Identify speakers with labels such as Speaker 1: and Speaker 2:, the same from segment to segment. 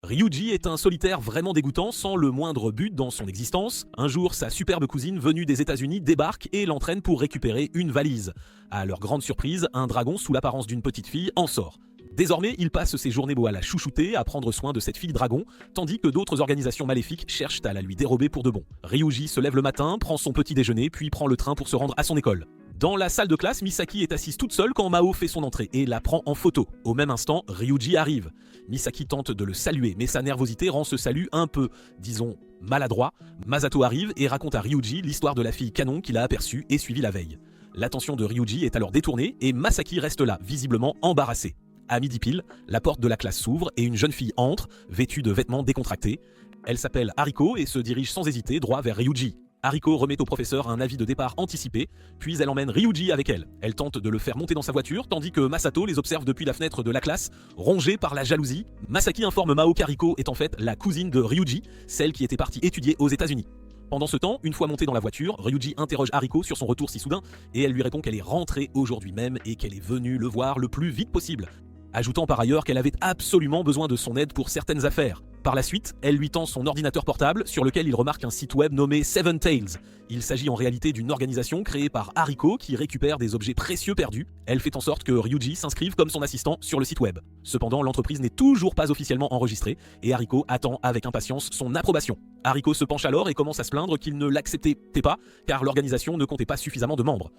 Speaker 1: Ryuji est un solitaire vraiment dégoûtant sans le moindre but dans son existence. Un jour, sa superbe cousine venue des États-Unis débarque et l'entraîne pour récupérer une valise. À leur grande surprise, un dragon sous l'apparence d'une petite fille en sort. Désormais, il passe ses journées à la chouchouter, à prendre soin de cette fille dragon, tandis que d'autres organisations maléfiques cherchent à la lui dérober pour de bon. Ryuji se lève le matin, prend son petit déjeuner, puis prend le train pour se rendre à son école. Dans la salle de classe, Misaki est assise toute seule quand Mao fait son entrée et la prend en photo. Au même instant, Ryuji arrive. Misaki tente de le saluer, mais sa nervosité rend ce salut un peu, disons, maladroit. Masato arrive et raconte à Ryuji l'histoire de la fille canon qu'il a aperçue et suivie la veille. L'attention de Ryuji est alors détournée et Masaki reste là, visiblement embarrassé. À midi pile, la porte de la classe s'ouvre et une jeune fille entre, vêtue de vêtements décontractés. Elle s'appelle Hariko et se dirige sans hésiter droit vers Ryuji. Hariko remet au professeur un avis de départ anticipé, puis elle emmène Ryuji avec elle. Elle tente de le faire monter dans sa voiture, tandis que Masato les observe depuis la fenêtre de la classe, rongée par la jalousie. Masaki informe Mao qu'Hariko est en fait la cousine de Ryuji, celle qui était partie étudier aux États-Unis. Pendant ce temps, une fois montée dans la voiture, Ryuji interroge Hariko sur son retour si soudain, et elle lui répond qu'elle est rentrée aujourd'hui même et qu'elle est venue le voir le plus vite possible, ajoutant par ailleurs qu'elle avait absolument besoin de son aide pour certaines affaires. Par la suite, elle lui tend son ordinateur portable sur lequel il remarque un site web nommé Seven Tails. Il s'agit en réalité d'une organisation créée par Hariko qui récupère des objets précieux perdus. Elle fait en sorte que Ryuji s'inscrive comme son assistant sur le site web. Cependant, l'entreprise n'est toujours pas officiellement enregistrée et Hariko attend avec impatience son approbation. Hariko se penche alors et commence à se plaindre qu'il ne l'acceptait pas car l'organisation ne comptait pas suffisamment de membres.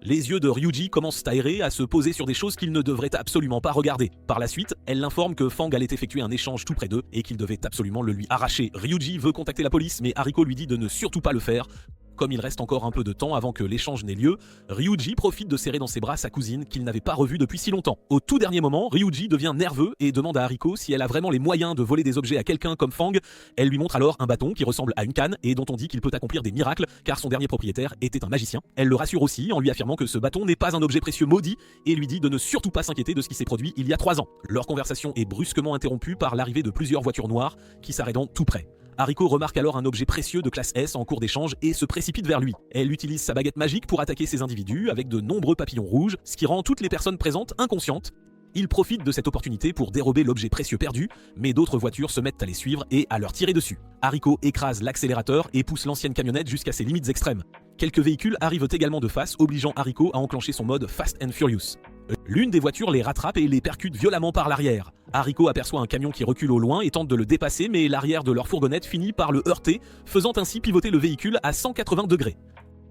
Speaker 1: Les yeux de Ryuji commencent à errer, à se poser sur des choses qu'il ne devrait absolument pas regarder. Par la suite, elle l'informe que Fang allait effectuer un échange tout près d'eux et qu'il devait absolument le lui arracher. Ryuji veut contacter la police, mais Hariko lui dit de ne surtout pas le faire. Comme il reste encore un peu de temps avant que l'échange n'ait lieu, Ryuji profite de serrer dans ses bras sa cousine qu'il n'avait pas revue depuis si longtemps. Au tout dernier moment, Ryuji devient nerveux et demande à Hariko si elle a vraiment les moyens de voler des objets à quelqu'un comme Fang. Elle lui montre alors un bâton qui ressemble à une canne et dont on dit qu'il peut accomplir des miracles car son dernier propriétaire était un magicien. Elle le rassure aussi en lui affirmant que ce bâton n'est pas un objet précieux maudit et lui dit de ne surtout pas s'inquiéter de ce qui s'est produit il y a 3 ans. Leur conversation est brusquement interrompue par l'arrivée de plusieurs voitures noires qui s'arrêtent tout près. Hariko remarque alors un objet précieux de classe S en cours d'échange et se précipite vers lui. Elle utilise sa baguette magique pour attaquer ces individus avec de nombreux papillons rouges, ce qui rend toutes les personnes présentes inconscientes. Il profite de cette opportunité pour dérober l'objet précieux perdu, mais d'autres voitures se mettent à les suivre et à leur tirer dessus. Hariko écrase l'accélérateur et pousse l'ancienne camionnette jusqu'à ses limites extrêmes. Quelques véhicules arrivent également de face, obligeant Hariko à enclencher son mode Fast and Furious. L'une des voitures les rattrape et les percute violemment par l'arrière. Hariko aperçoit un camion qui recule au loin et tente de le dépasser, mais l'arrière de leur fourgonnette finit par le heurter, faisant ainsi pivoter le véhicule à 180 degrés.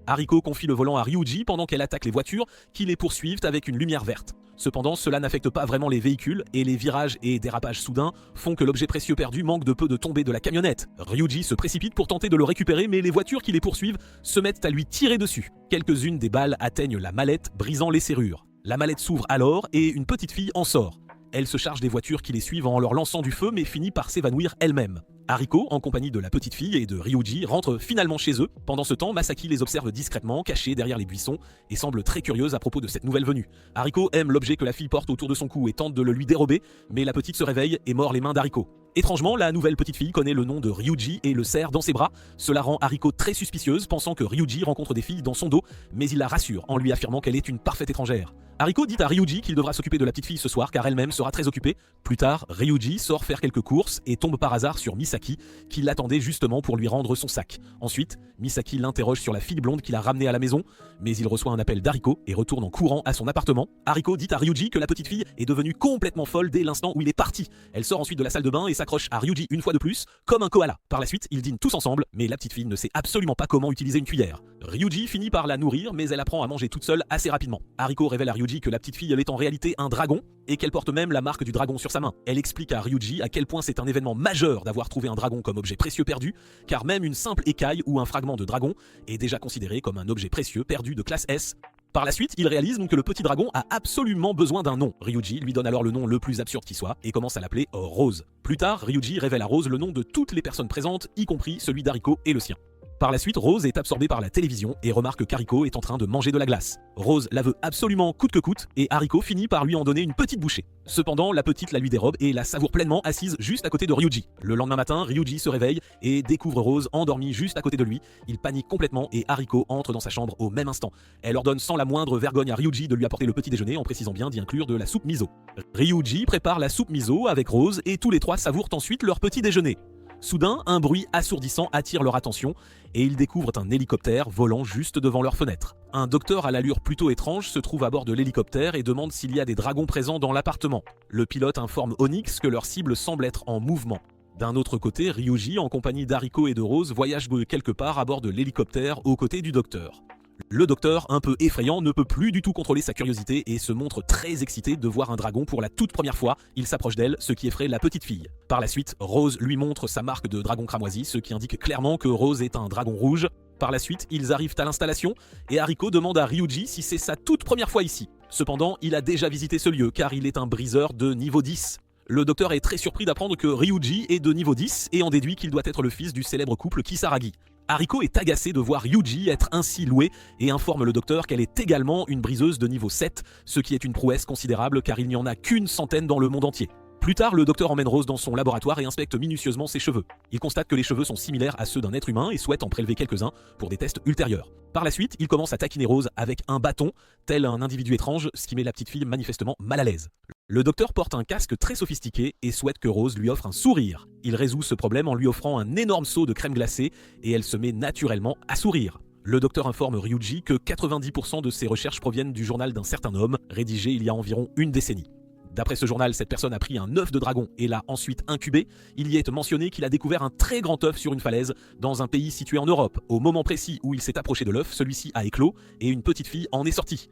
Speaker 1: Hariko confie le volant à Ryuji pendant qu'elle attaque les voitures qui les poursuivent avec une lumière verte. Cependant, cela n'affecte pas vraiment les véhicules et les virages et dérapages soudains font que l'objet précieux perdu manque de peu de tomber de la camionnette. Ryuji se précipite pour tenter de le récupérer, mais les voitures qui les poursuivent se mettent à lui tirer dessus. Quelques-unes des balles atteignent la mallette, brisant les serrures. La mallette s'ouvre alors et une petite fille en sort. Elle se charge des voitures qui les suivent en leur lançant du feu mais finit par s'évanouir elle-même. Hariko, en compagnie de la petite fille et de Ryuji, rentre finalement chez eux. Pendant ce temps, Masaki les observe discrètement, cachés derrière les buissons, et semble très curieuse à propos de cette nouvelle venue. Hariko aime l'objet que la fille porte autour de son cou et tente de le lui dérober, mais la petite se réveille et mord les mains d'Hariko. Étrangement, la nouvelle petite fille connaît le nom de Ryuji et le serre dans ses bras. Cela rend Hariko très suspicieuse, pensant que Ryuji rencontre des filles dans son dos, mais il la rassure en lui affirmant qu'elle est une parfaite étrangère. Hariko dit à Ryuji qu'il devra s'occuper de la petite fille ce soir car elle-même sera très occupée. Plus tard, Ryuji sort faire quelques courses et tombe par hasard sur Misaki qui l'attendait justement pour lui rendre son sac. Ensuite, Misaki l'interroge sur la fille blonde qu'il a ramenée à la maison, mais il reçoit un appel d'Hariko et retourne en courant à son appartement. Hariko dit à Ryuji que la petite fille est devenue complètement folle dès l'instant où il est parti. Elle sort ensuite de la salle de bain et s'accroche à Ryuji une fois de plus, comme un koala. Par la suite, ils dînent tous ensemble, mais la petite fille ne sait absolument pas comment utiliser une cuillère. Ryuji finit par la nourrir, mais elle apprend à manger toute seule assez rapidement. Hariko révèle à Ryuji que la petite fille est en réalité un dragon, et qu'elle porte même la marque du dragon sur sa main. Elle explique à Ryuji à quel point c'est un événement majeur d'avoir trouvé un dragon comme objet précieux perdu, car même une simple écaille ou un fragment de dragon est déjà considéré comme un objet précieux perdu de classe S. Par la suite, il réalise donc que le petit dragon a absolument besoin d'un nom. Ryuji lui donne alors le nom le plus absurde qui soit et commence à l'appeler Rose. Plus tard, Ryuji révèle à Rose le nom de toutes les personnes présentes, y compris celui d'Hariko et le sien. Par la suite, Rose est absorbée par la télévision et remarque qu'Hariko est en train de manger de la glace. Rose la veut absolument coûte que coûte et Hariko finit par lui en donner une petite bouchée. Cependant, la petite la lui dérobe et la savoure pleinement assise juste à côté de Ryuji. Le lendemain matin, Ryuji se réveille et découvre Rose endormie juste à côté de lui. Il panique complètement et Hariko entre dans sa chambre au même instant. Elle ordonne sans la moindre vergogne à Ryuji de lui apporter le petit déjeuner en précisant bien d'y inclure de la soupe miso. Ryuji prépare la soupe miso avec Rose et tous les trois savourent ensuite leur petit déjeuner. Soudain, un bruit assourdissant attire leur attention et ils découvrent un hélicoptère volant juste devant leur fenêtre. Un docteur à l'allure plutôt étrange se trouve à bord de l'hélicoptère et demande s'il y a des dragons présents dans l'appartement. Le pilote informe Onyx que leur cible semble être en mouvement. D'un autre côté, Ryuji, en compagnie d'Hariko et de Rose, voyage de quelque part à bord de l'hélicoptère aux côtés du docteur. Le docteur, un peu effrayant, ne peut plus du tout contrôler sa curiosité et se montre très excité de voir un dragon pour la toute première fois. Il s'approche d'elle, ce qui effraie la petite fille. Par la suite, Rose lui montre sa marque de dragon cramoisi, ce qui indique clairement que Rose est un dragon rouge. Par la suite, ils arrivent à l'installation et Hariko demande à Ryuji si c'est sa toute première fois ici. Cependant, il a déjà visité ce lieu car il est un briseur de niveau 10. Le docteur est très surpris d'apprendre que Ryuji est de niveau 10 et en déduit qu'il doit être le fils du célèbre couple Kisaragi. Hariko est agacée de voir Ryuji être ainsi loué et informe le docteur qu'elle est également une briseuse de niveau 7, ce qui est une prouesse considérable car il n'y en a qu'une centaine dans le monde entier. Plus tard, le docteur emmène Rose dans son laboratoire et inspecte minutieusement ses cheveux. Il constate que les cheveux sont similaires à ceux d'un être humain et souhaite en prélever quelques-uns pour des tests ultérieurs. Par la suite, il commence à taquiner Rose avec un bâton, tel un individu étrange, ce qui met la petite fille manifestement mal à l'aise. Le docteur porte un casque très sophistiqué et souhaite que Rose lui offre un sourire. Il résout ce problème en lui offrant un énorme seau de crème glacée et elle se met naturellement à sourire. Le docteur informe Ryuji que 90% de ses recherches proviennent du journal d'un certain homme, rédigé il y a environ une décennie. D'après ce journal, cette personne a pris un œuf de dragon et l'a ensuite incubé. Il y est mentionné qu'il a découvert un très grand œuf sur une falaise dans un pays situé en Europe. Au moment précis où il s'est approché de l'œuf, celui-ci a éclos et une petite fille en est sortie.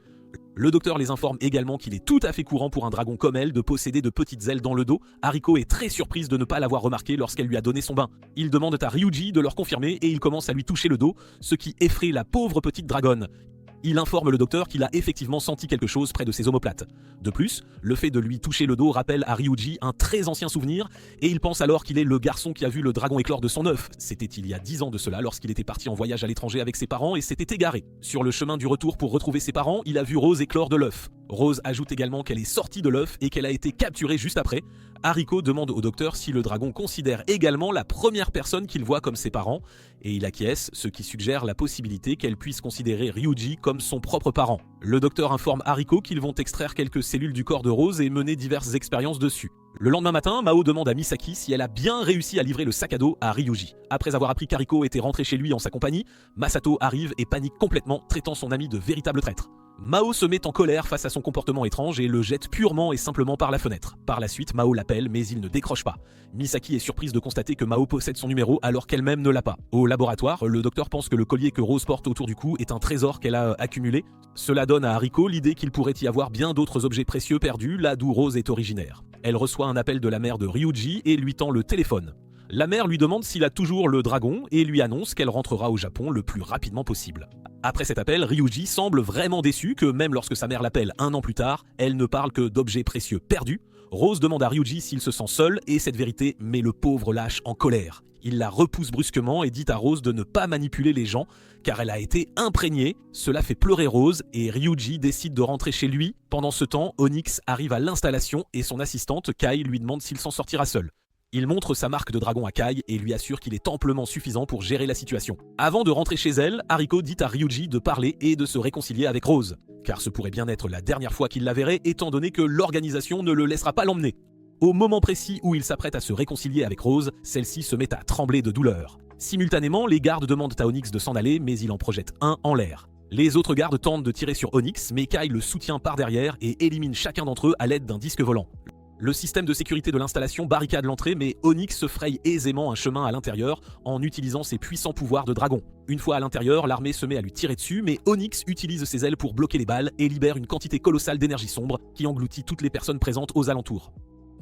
Speaker 1: Le docteur les informe également qu'il est tout à fait courant pour un dragon comme elle de posséder de petites ailes dans le dos. Hariko est très surprise de ne pas l'avoir remarqué lorsqu'elle lui a donné son bain. Ils demandent à Ryuji de leur confirmer et il commence à lui toucher le dos, ce qui effraie la pauvre petite dragonne. Il informe le docteur qu'il a effectivement senti quelque chose près de ses omoplates. De plus, le fait de lui toucher le dos rappelle à Ryuji un très ancien souvenir et il pense alors qu'il est le garçon qui a vu le dragon éclore de son œuf. C'était il y a 10 ans de cela lorsqu'il était parti en voyage à l'étranger avec ses parents et s'était égaré. Sur le chemin du retour pour retrouver ses parents, il a vu Rose éclore de l'œuf. Rose ajoute également qu'elle est sortie de l'œuf et qu'elle a été capturée juste après. Hariko demande au docteur si le dragon considère également la première personne qu'il voit comme ses parents, et il acquiesce, ce qui suggère la possibilité qu'elle puisse considérer Ryuji comme son propre parent. Le docteur informe Hariko qu'ils vont extraire quelques cellules du corps de Rose et mener diverses expériences dessus. Le lendemain matin, Mao demande à Misaki si elle a bien réussi à livrer le sac à dos à Ryuji. Après avoir appris qu'Hariko était rentré chez lui en sa compagnie, Masato arrive et panique complètement, traitant son ami de véritable traître. Mao se met en colère face à son comportement étrange et le jette purement et simplement par la fenêtre. Par la suite, Mao l'appelle mais il ne décroche pas. Misaki est surprise de constater que Mao possède son numéro alors qu'elle-même ne l'a pas. Au laboratoire, le docteur pense que le collier que Rose porte autour du cou est un trésor qu'elle a accumulé. Cela donne à Hariko l'idée qu'il pourrait y avoir bien d'autres objets précieux perdus là d'où Rose est originaire. Elle reçoit un appel de la mère de Ryuji et lui tend le téléphone. La mère lui demande s'il a toujours le dragon et lui annonce qu'elle rentrera au Japon le plus rapidement possible. Après cet appel, Ryuji semble vraiment déçu que même lorsque sa mère l'appelle un an plus tard, elle ne parle que d'objets précieux perdus. Rose demande à Ryuji s'il se sent seul et cette vérité met le pauvre lâche en colère. Il la repousse brusquement et dit à Rose de ne pas manipuler les gens car elle a été imprégnée. Cela fait pleurer Rose et Ryuji décide de rentrer chez lui. Pendant ce temps, Onyx arrive à l'installation et son assistante Kai lui demande s'il s'en sortira seul. Il montre sa marque de dragon à Kai et lui assure qu'il est amplement suffisant pour gérer la situation. Avant de rentrer chez elle, Hariko dit à Ryuji de parler et de se réconcilier avec Rose, car ce pourrait bien être la dernière fois qu'il la verrait étant donné que l'organisation ne le laissera pas l'emmener. Au moment précis où il s'apprête à se réconcilier avec Rose, celle-ci se met à trembler de douleur. Simultanément, les gardes demandent à Onyx de s'en aller, mais il en projette un en l'air. Les autres gardes tentent de tirer sur Onyx, mais Kai le soutient par derrière et élimine chacun d'entre eux à l'aide d'un disque volant. Le système de sécurité de l'installation barricade l'entrée, mais Onyx se fraye aisément un chemin à l'intérieur en utilisant ses puissants pouvoirs de dragon. Une fois à l'intérieur, l'armée se met à lui tirer dessus, mais Onyx utilise ses ailes pour bloquer les balles et libère une quantité colossale d'énergie sombre qui engloutit toutes les personnes présentes aux alentours.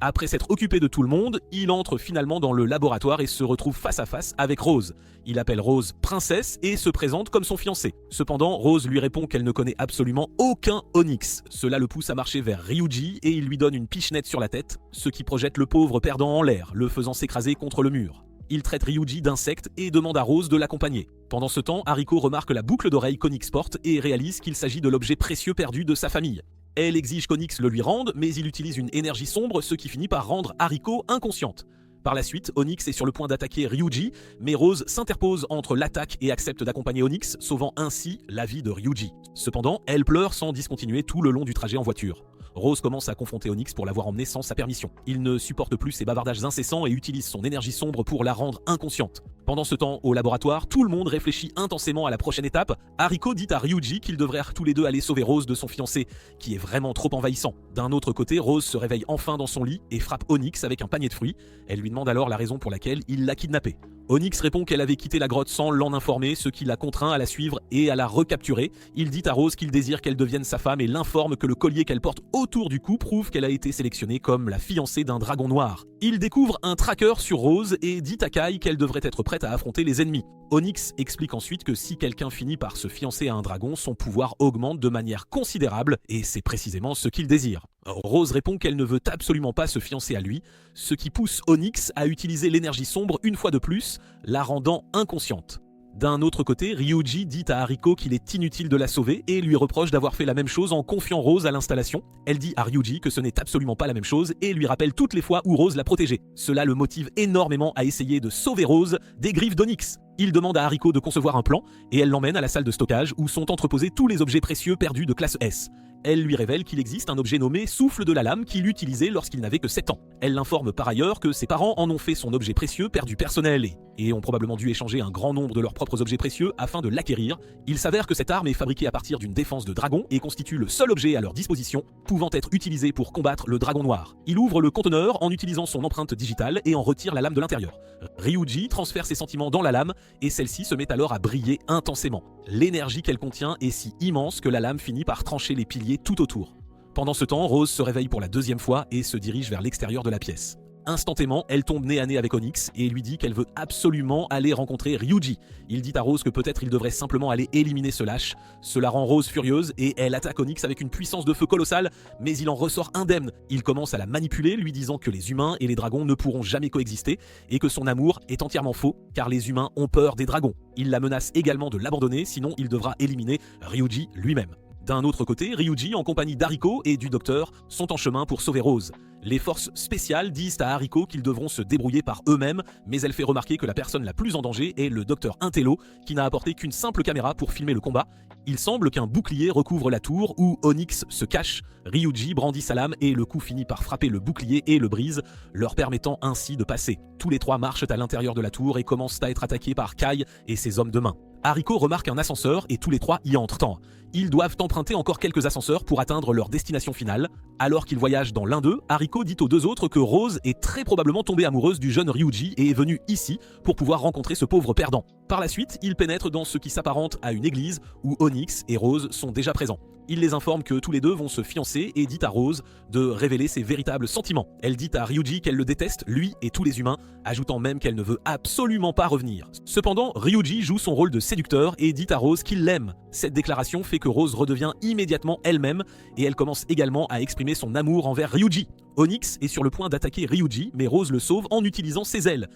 Speaker 1: Après s'être occupé de tout le monde, il entre finalement dans le laboratoire et se retrouve face à face avec Rose. Il appelle Rose princesse et se présente comme son fiancé. Cependant, Rose lui répond qu'elle ne connaît absolument aucun Onyx. Cela le pousse à marcher vers Ryuji et il lui donne une pichenette sur la tête, ce qui projette le pauvre perdant en l'air, le faisant s'écraser contre le mur. Il traite Ryuji d'insecte et demande à Rose de l'accompagner. Pendant ce temps, Hariko remarque la boucle d'oreille qu'Onyx porte et réalise qu'il s'agit de l'objet précieux perdu de sa famille. Elle exige qu'Onyx le lui rende, mais il utilise une énergie sombre, ce qui finit par rendre Hariko inconsciente. Par la suite, Onyx est sur le point d'attaquer Ryuji, mais Rose s'interpose entre l'attaque et accepte d'accompagner Onyx, sauvant ainsi la vie de Ryuji. Cependant, elle pleure sans discontinuer tout le long du trajet en voiture. Rose commence à confronter Onyx pour l'avoir emmené sans sa permission. Il ne supporte plus ses bavardages incessants et utilise son énergie sombre pour la rendre inconsciente. Pendant ce temps, au laboratoire, tout le monde réfléchit intensément à la prochaine étape. Hariko dit à Ryuji qu'ils devraient tous les deux aller sauver Rose de son fiancé, qui est vraiment trop envahissant. D'un autre côté, Rose se réveille enfin dans son lit et frappe Onyx avec un panier de fruits. Elle lui demande alors la raison pour laquelle il l'a kidnappée. Onyx répond qu'elle avait quitté la grotte sans l'en informer, ce qui l'a contraint à la suivre et à la recapturer. Il dit à Rose qu'il désire qu'elle devienne sa femme et l'informe que le collier qu'elle porte autour du cou prouve qu'elle a été sélectionnée comme la fiancée d'un dragon noir. Il découvre un tracker sur Rose et dit à Kai qu'elle devrait être prête à affronter les ennemis. Onyx explique ensuite que si quelqu'un finit par se fiancer à un dragon, son pouvoir augmente de manière considérable et c'est précisément ce qu'il désire. Rose répond qu'elle ne veut absolument pas se fiancer à lui, ce qui pousse Onyx à utiliser l'énergie sombre une fois de plus, la rendant inconsciente. D'un autre côté, Ryuji dit à Hariko qu'il est inutile de la sauver et lui reproche d'avoir fait la même chose en confiant Rose à l'installation. Elle dit à Ryuji que ce n'est absolument pas la même chose et lui rappelle toutes les fois où Rose l'a protégée. Cela le motive énormément à essayer de sauver Rose des griffes d'Onyx. Il demande à Hariko de concevoir un plan et elle l'emmène à la salle de stockage où sont entreposés tous les objets précieux perdus de classe S. Elle lui révèle qu'il existe un objet nommé Souffle de la Lame qu'il utilisait lorsqu'il n'avait que 7 ans. Elle l'informe par ailleurs que ses parents en ont fait son objet précieux perdu personnel et ont probablement dû échanger un grand nombre de leurs propres objets précieux afin de l'acquérir. Il s'avère que cette arme est fabriquée à partir d'une défense de dragon et constitue le seul objet à leur disposition pouvant être utilisé pour combattre le dragon noir. Il ouvre le conteneur en utilisant son empreinte digitale et en retire la lame de l'intérieur. Ryuji transfère ses sentiments dans la lame et celle-ci se met alors à briller intensément. L'énergie qu'elle contient est si immense que la lame finit par trancher les piliers tout autour. Pendant ce temps, Rose se réveille pour la deuxième fois et se dirige vers l'extérieur de la pièce. Instantanément, elle tombe nez à nez avec Onyx et lui dit qu'elle veut absolument aller rencontrer Ryuji. Il dit à Rose que peut-être il devrait simplement aller éliminer ce lâche. Cela rend Rose furieuse et elle attaque Onyx avec une puissance de feu colossale, mais il en ressort indemne. Il commence à la manipuler, lui disant que les humains et les dragons ne pourront jamais coexister et que son amour est entièrement faux car les humains ont peur des dragons. Il la menace également de l'abandonner, sinon il devra éliminer Ryuji lui-même. D'un autre côté, Ryuji, en compagnie d'Hariko et du docteur, sont en chemin pour sauver Rose. Les forces spéciales disent à Hariko qu'ils devront se débrouiller par eux-mêmes, mais elle fait remarquer que la personne la plus en danger est le docteur Intello, qui n'a apporté qu'une simple caméra pour filmer le combat. Il semble qu'un bouclier recouvre la tour où Onyx se cache. Ryuji brandit sa lame et le coup finit par frapper le bouclier et le brise, leur permettant ainsi de passer. Tous les trois marchent à l'intérieur de la tour et commencent à être attaqués par Kai et ses hommes de main. Hariko remarque un ascenseur et tous les trois y entrent. Ils doivent emprunter encore quelques ascenseurs pour atteindre leur destination finale. Alors qu'ils voyagent dans l'un d'eux, Hariko dit aux deux autres que Rose est très probablement tombée amoureuse du jeune Ryuji et est venue ici pour pouvoir rencontrer ce pauvre perdant. Par la suite, ils pénètrent dans ce qui s'apparente à une église où Onyx et Rose sont déjà présents. Il les informe que tous les deux vont se fiancer et dit à Rose de révéler ses véritables sentiments. Elle dit à Ryuji qu'elle le déteste, lui et tous les humains, ajoutant même qu'elle ne veut absolument pas revenir. Cependant, Ryuji joue son rôle de séducteur et dit à Rose qu'il l'aime. Cette déclaration fait que Rose redevient immédiatement elle-même et elle commence également à exprimer son amour envers Ryuji. Onyx est sur le point d'attaquer Ryuji, mais Rose le sauve en utilisant ses ailes.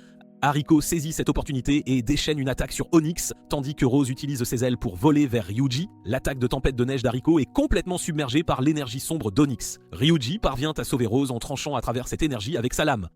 Speaker 1: Hariko saisit cette opportunité et déchaîne une attaque sur Onyx, tandis que Rose utilise ses ailes pour voler vers Ryuji. L'attaque de tempête de neige d'Hariko est complètement submergée par l'énergie sombre d'Onyx. Ryuji parvient à sauver Rose en tranchant à travers cette énergie avec sa lame.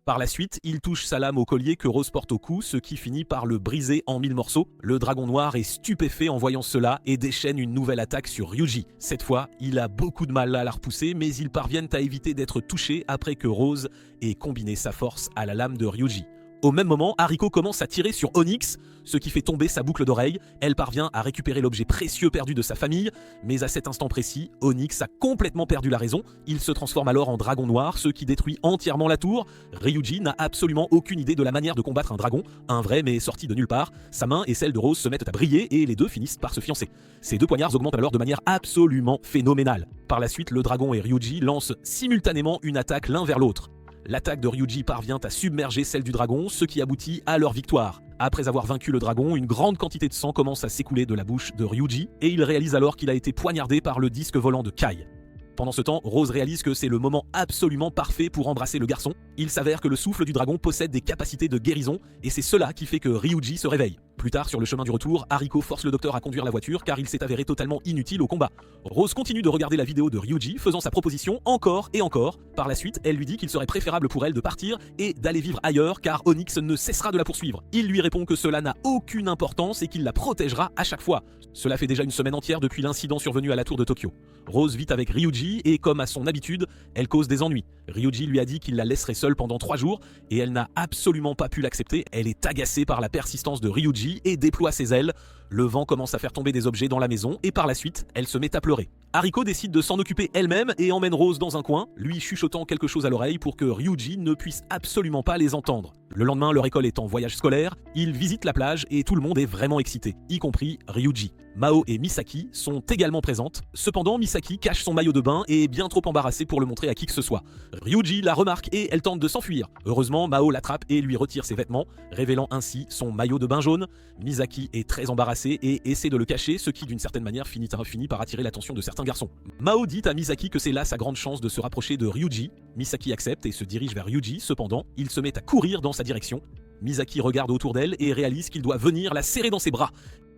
Speaker 1: Par la suite, il touche sa lame au collier que Rose porte au cou, ce qui finit par le briser en 1000 morceaux. Le dragon noir est stupéfait en voyant cela et déchaîne une nouvelle attaque sur Ryuji. Cette fois, il a beaucoup de mal à la repousser, mais ils parviennent à éviter d'être touchés après que Rose ait combiné sa force à la lame de Ryuji. Au même moment, Hariko commence à tirer sur Onyx, ce qui fait tomber sa boucle d'oreille. Elle parvient à récupérer l'objet précieux perdu de sa famille, mais à cet instant précis, Onyx a complètement perdu la raison. Il se transforme alors en dragon noir, ce qui détruit entièrement la tour. Ryuji n'a absolument aucune idée de la manière de combattre un dragon, un vrai mais sorti de nulle part. Sa main et celle de Rose se mettent à briller et les deux finissent par se fiancer. Ces deux poignards augmentent alors de manière absolument phénoménale. Par la suite, le dragon et Ryuji lancent simultanément une attaque l'un vers l'autre. L'attaque de Ryuji parvient à submerger celle du dragon, ce qui aboutit à leur victoire. Après avoir vaincu le dragon, une grande quantité de sang commence à s'écouler de la bouche de Ryuji, et il réalise alors qu'il a été poignardé par le disque volant de Kai. Pendant ce temps, Rose réalise que c'est le moment absolument parfait pour embrasser le garçon. Il s'avère que le souffle du dragon possède des capacités de guérison et c'est cela qui fait que Ryuji se réveille. Plus tard, sur le chemin du retour, Hariko force le docteur à conduire la voiture car il s'est avéré totalement inutile au combat. Rose continue de regarder la vidéo de Ryuji, faisant sa proposition encore et encore. Par la suite, elle lui dit qu'il serait préférable pour elle de partir et d'aller vivre ailleurs car Onyx ne cessera de la poursuivre. Il lui répond que cela n'a aucune importance et qu'il la protégera à chaque fois. Cela fait déjà une semaine entière depuis l'incident survenu à la tour de Tokyo. Rose vit avec Ryuji et comme à son habitude, elle cause des ennuis. Ryuji lui a dit qu'il la laisserait seule pendant 3 jours et elle n'a absolument pas pu l'accepter. Elle est agacée par la persistance de Ryuji et déploie ses ailes. Le vent commence à faire tomber des objets dans la maison et par la suite, elle se met à pleurer. Hariko décide de s'en occuper elle-même et emmène Rose dans un coin, lui chuchotant quelque chose à l'oreille pour que Ryuji ne puisse absolument pas les entendre. Le lendemain, leur école est en voyage scolaire, ils visitent la plage et tout le monde est vraiment excité, y compris Ryuji. Mao et Misaki sont également présentes, cependant Misaki cache son maillot de bain et est bien trop embarrassée pour le montrer à qui que ce soit. Ryuji la remarque et elle tente de s'enfuir. Heureusement, Mao l'attrape et lui retire ses vêtements, révélant ainsi son maillot de bain jaune. Misaki est très embarrassée et essaie de le cacher, ce qui d'une certaine manière finit par attirer l'attention de certains garçons. Mao dit à Misaki que c'est là sa grande chance de se rapprocher de Ryuji. Misaki accepte et se dirige vers Ryuji, cependant, il se met à courir dans sa direction. Misaki regarde autour d'elle et réalise qu'il doit venir la serrer dans ses bras.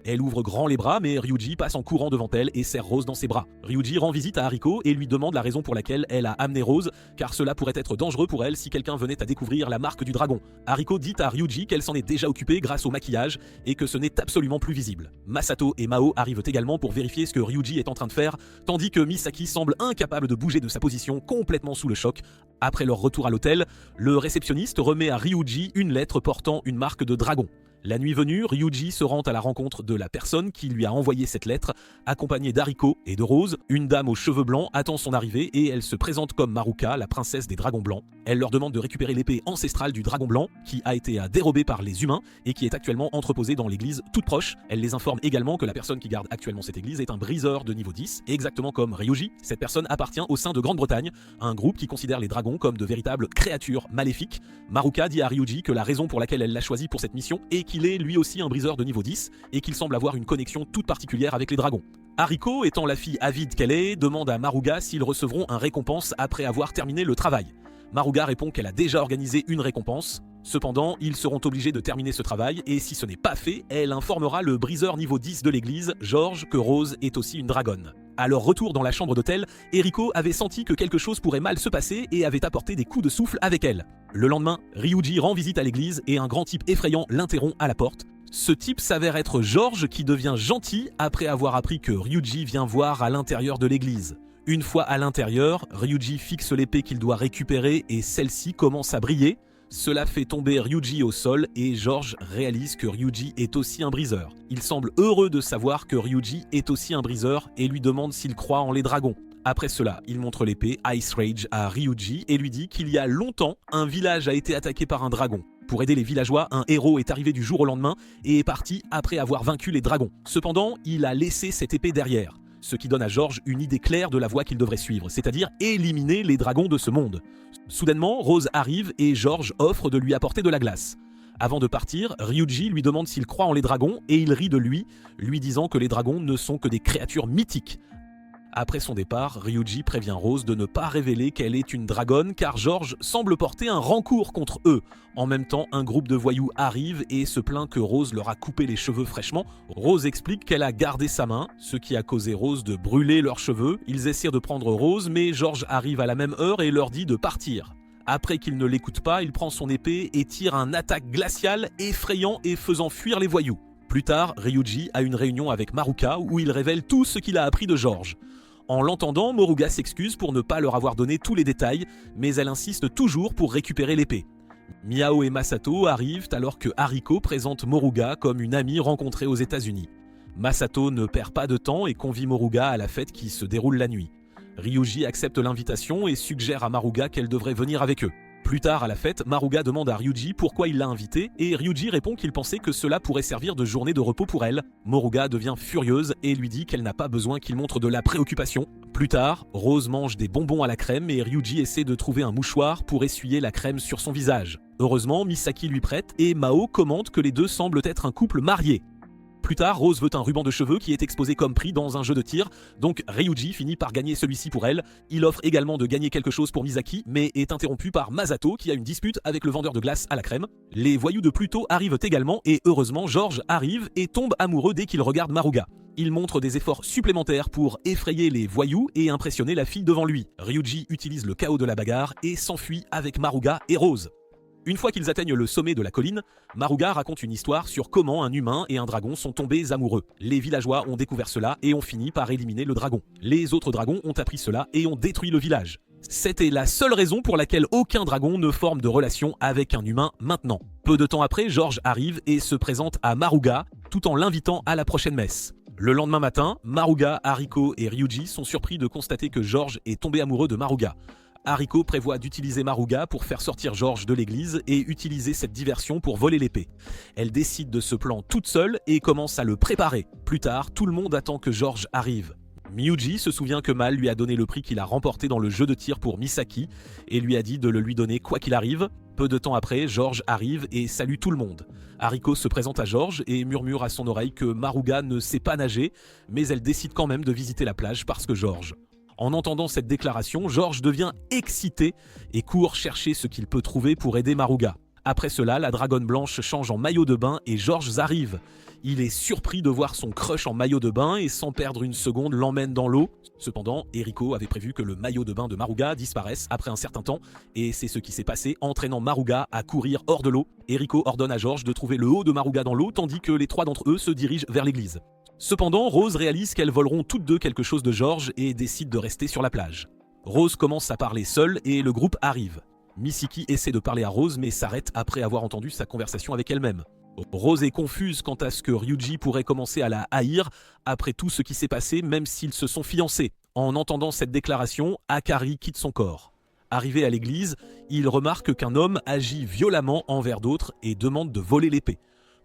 Speaker 1: Elle ouvre grand les bras, mais Ryuji passe en courant devant elle et serre Rose dans ses bras. Ryuji rend visite à Hariko et lui demande la raison pour laquelle elle a amené Rose, car cela pourrait être dangereux pour elle si quelqu'un venait à découvrir la marque du dragon. Hariko dit à Ryuji qu'elle s'en est déjà occupée grâce au maquillage et que ce n'est absolument plus visible. Masato et Mao arrivent également pour vérifier ce que Ryuji est en train de faire, tandis que Misaki semble incapable de bouger de sa position, complètement sous le choc. Après leur retour à l'hôtel, le réceptionniste remet à Ryuji une lettre portant une marque de dragon. La nuit venue, Ryuji se rend à la rencontre de la personne qui lui a envoyé cette lettre, accompagnée d'Hariko et de Rose. Une dame aux cheveux blancs attend son arrivée et elle se présente comme Maruka, la princesse des dragons blancs. Elle leur demande de récupérer l'épée ancestrale du dragon blanc, qui a été dérobée par les humains et qui est actuellement entreposée dans l'église toute proche. Elle les informe également que la personne qui garde actuellement cette église est un briseur de niveau 10, et exactement comme Ryuji, cette personne appartient au sein de Grande-Bretagne, un groupe qui considère les dragons comme de véritables créatures maléfiques. Maruka dit à Ryuji que la raison pour laquelle elle l'a choisi pour cette mission est qu'il est lui aussi un briseur de niveau 10 et qu'il semble avoir une connexion toute particulière avec les dragons. Hariko, étant la fille avide qu'elle est, demande à Maruga s'ils recevront un récompense après avoir terminé le travail. Maruga répond qu'elle a déjà organisé une récompense. Cependant, ils seront obligés de terminer ce travail et si ce n'est pas fait, elle informera le briseur niveau 10 de l'église, George, que Rose est aussi une dragonne. À leur retour dans la chambre d'hôtel, Eriko avait senti que quelque chose pourrait mal se passer et avait apporté des coups de souffle avec elle. Le lendemain, Ryuji rend visite à l'église et un grand type effrayant l'interrompt à la porte. Ce type s'avère être George qui devient gentil après avoir appris que Ryuji vient voir à l'intérieur de l'église. Une fois à l'intérieur, Ryuji fixe l'épée qu'il doit récupérer et celle-ci commence à briller. Cela fait tomber Ryuji au sol et George réalise que Ryuji est aussi un briseur. Il semble heureux de savoir que Ryuji est aussi un briseur et lui demande s'il croit en les dragons. Après cela, il montre l'épée Ice Rage à Ryuji et lui dit qu'il y a longtemps, un village a été attaqué par un dragon. Pour aider les villageois, un héros est arrivé du jour au lendemain et est parti après avoir vaincu les dragons. Cependant, il a laissé cette épée derrière, ce qui donne à George une idée claire de la voie qu'il devrait suivre, c'est-à-dire éliminer les dragons de ce monde. Soudainement, Rose arrive et George offre de lui apporter de la glace. Avant de partir, Ryuji lui demande s'il croit en les dragons et il rit de lui disant que les dragons ne sont que des créatures mythiques. Après son départ, Ryuji prévient Rose de ne pas révéler qu'elle est une dragonne car George semble porter un rancourt contre eux. En même temps, un groupe de voyous arrive et se plaint que Rose leur a coupé les cheveux fraîchement. Rose explique qu'elle a gardé sa main, ce qui a causé Rose de brûler leurs cheveux. Ils essaient de prendre Rose, mais George arrive à la même heure et leur dit de partir. Après qu'il ne l'écoute pas, il prend son épée et tire un attaque glaciale, effrayant et faisant fuir les voyous. Plus tard, Ryuji a une réunion avec Maruka où il révèle tout ce qu'il a appris de George. En l'entendant, Moruga s'excuse pour ne pas leur avoir donné tous les détails, mais elle insiste toujours pour récupérer l'épée. Miao et Masato arrivent alors que Hariko présente Moruga comme une amie rencontrée aux États-Unis. Masato ne perd pas de temps et convie Moruga à la fête qui se déroule la nuit. Ryuji accepte l'invitation et suggère à Maruga qu'elle devrait venir avec eux. Plus tard à la fête, Maruga demande à Ryuji pourquoi il l'a invitée et Ryuji répond qu'il pensait que cela pourrait servir de journée de repos pour elle. Moruga devient furieuse et lui dit qu'elle n'a pas besoin qu'il montre de la préoccupation. Plus tard, Rose mange des bonbons à la crème et Ryuji essaie de trouver un mouchoir pour essuyer la crème sur son visage. Heureusement, Misaki lui prête et Mao commente que les deux semblent être un couple marié. Plus tard, Rose veut un ruban de cheveux qui est exposé comme prix dans un jeu de tir, donc Ryuji finit par gagner celui-ci pour elle. Il offre également de gagner quelque chose pour Misaki, mais est interrompu par Masato qui a une dispute avec le vendeur de glace à la crème. Les voyous de Pluto arrivent également et heureusement George arrive et tombe amoureux dès qu'il regarde Maruga. Il montre des efforts supplémentaires pour effrayer les voyous et impressionner la fille devant lui. Ryuji utilise le chaos de la bagarre et s'enfuit avec Maruga et Rose. Une fois qu'ils atteignent le sommet de la colline, Maruga raconte une histoire sur comment un humain et un dragon sont tombés amoureux. Les villageois ont découvert cela et ont fini par éliminer le dragon. Les autres dragons ont appris cela et ont détruit le village. C'était la seule raison pour laquelle aucun dragon ne forme de relation avec un humain maintenant. Peu de temps après, George arrive et se présente à Maruga tout en l'invitant à la prochaine messe. Le lendemain matin, Maruga, Hariko et Ryuji sont surpris de constater que George est tombé amoureux de Maruga. Hariko prévoit d'utiliser Maruga pour faire sortir George de l'église et utiliser cette diversion pour voler l'épée. Elle décide de ce plan toute seule et commence à le préparer. Plus tard, tout le monde attend que George arrive. Miyuji se souvient que Mal lui a donné le prix qu'il a remporté dans le jeu de tir pour Misaki et lui a dit de le lui donner quoi qu'il arrive. Peu de temps après, George arrive et salue tout le monde. Hariko se présente à George et murmure à son oreille que Maruga ne sait pas nager, mais elle décide quand même de visiter la plage parce que George. En entendant cette déclaration, George devient excité et court chercher ce qu'il peut trouver pour aider Maruga. Après cela, la dragonne blanche change en maillot de bain et George arrive. Il est surpris de voir son crush en maillot de bain et sans perdre une seconde l'emmène dans l'eau. Cependant, Eriko avait prévu que le maillot de bain de Maruga disparaisse après un certain temps et c'est ce qui s'est passé, entraînant Maruga à courir hors de l'eau. Eriko ordonne à George de trouver le haut de Maruga dans l'eau tandis que les trois d'entre eux se dirigent vers l'église. Cependant, Rose réalise qu'elles voleront toutes deux quelque chose de George et décide de rester sur la plage. Rose commence à parler seule et le groupe arrive. Misaki essaie de parler à Rose mais s'arrête après avoir entendu sa conversation avec elle-même. Rose est confuse quant à ce que Ryuji pourrait commencer à la haïr après tout ce qui s'est passé même s'ils se sont fiancés. En entendant cette déclaration, Akari quitte son corps. Arrivé à l'église, il remarque qu'un homme agit violemment envers d'autres et demande de voler l'épée.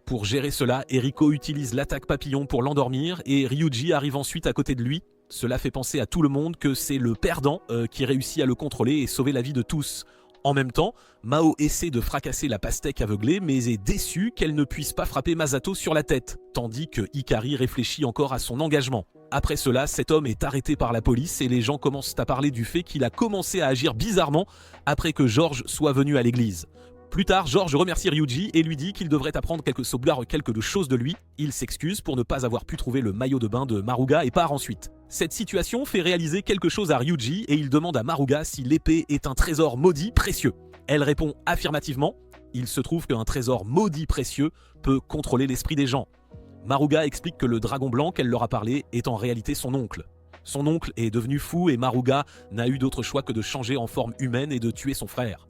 Speaker 1: Pour gérer cela, Eriko utilise l'attaque papillon pour l'endormir et Ryuji arrive ensuite à côté de lui. Cela fait penser à tout le monde que c'est le perdant qui réussit à le contrôler et sauver la vie de tous. En même temps, Mao essaie de fracasser la pastèque aveuglée mais est déçue qu'elle ne puisse pas frapper Masato sur la tête, tandis que Hikari réfléchit encore à son engagement. Après cela, cet homme est arrêté par la police et les gens commencent à parler du fait qu'il a commencé à agir bizarrement après que George soit venu à l'église. Plus tard, George remercie Ryuji et lui dit qu'il devrait apprendre quelque chose de lui. Il s'excuse pour ne pas avoir pu trouver le maillot de bain de Maruga et part ensuite. Cette situation fait réaliser quelque chose à Ryuji et il demande à Maruga si l'épée est un trésor maudit précieux. Elle répond affirmativement. Il se trouve qu'un trésor maudit précieux peut contrôler l'esprit des gens. Maruga explique que le dragon blanc qu'elle leur a parlé est en réalité son oncle. Son oncle est devenu fou et Maruga n'a eu d'autre choix que de changer en forme humaine et de tuer son frère.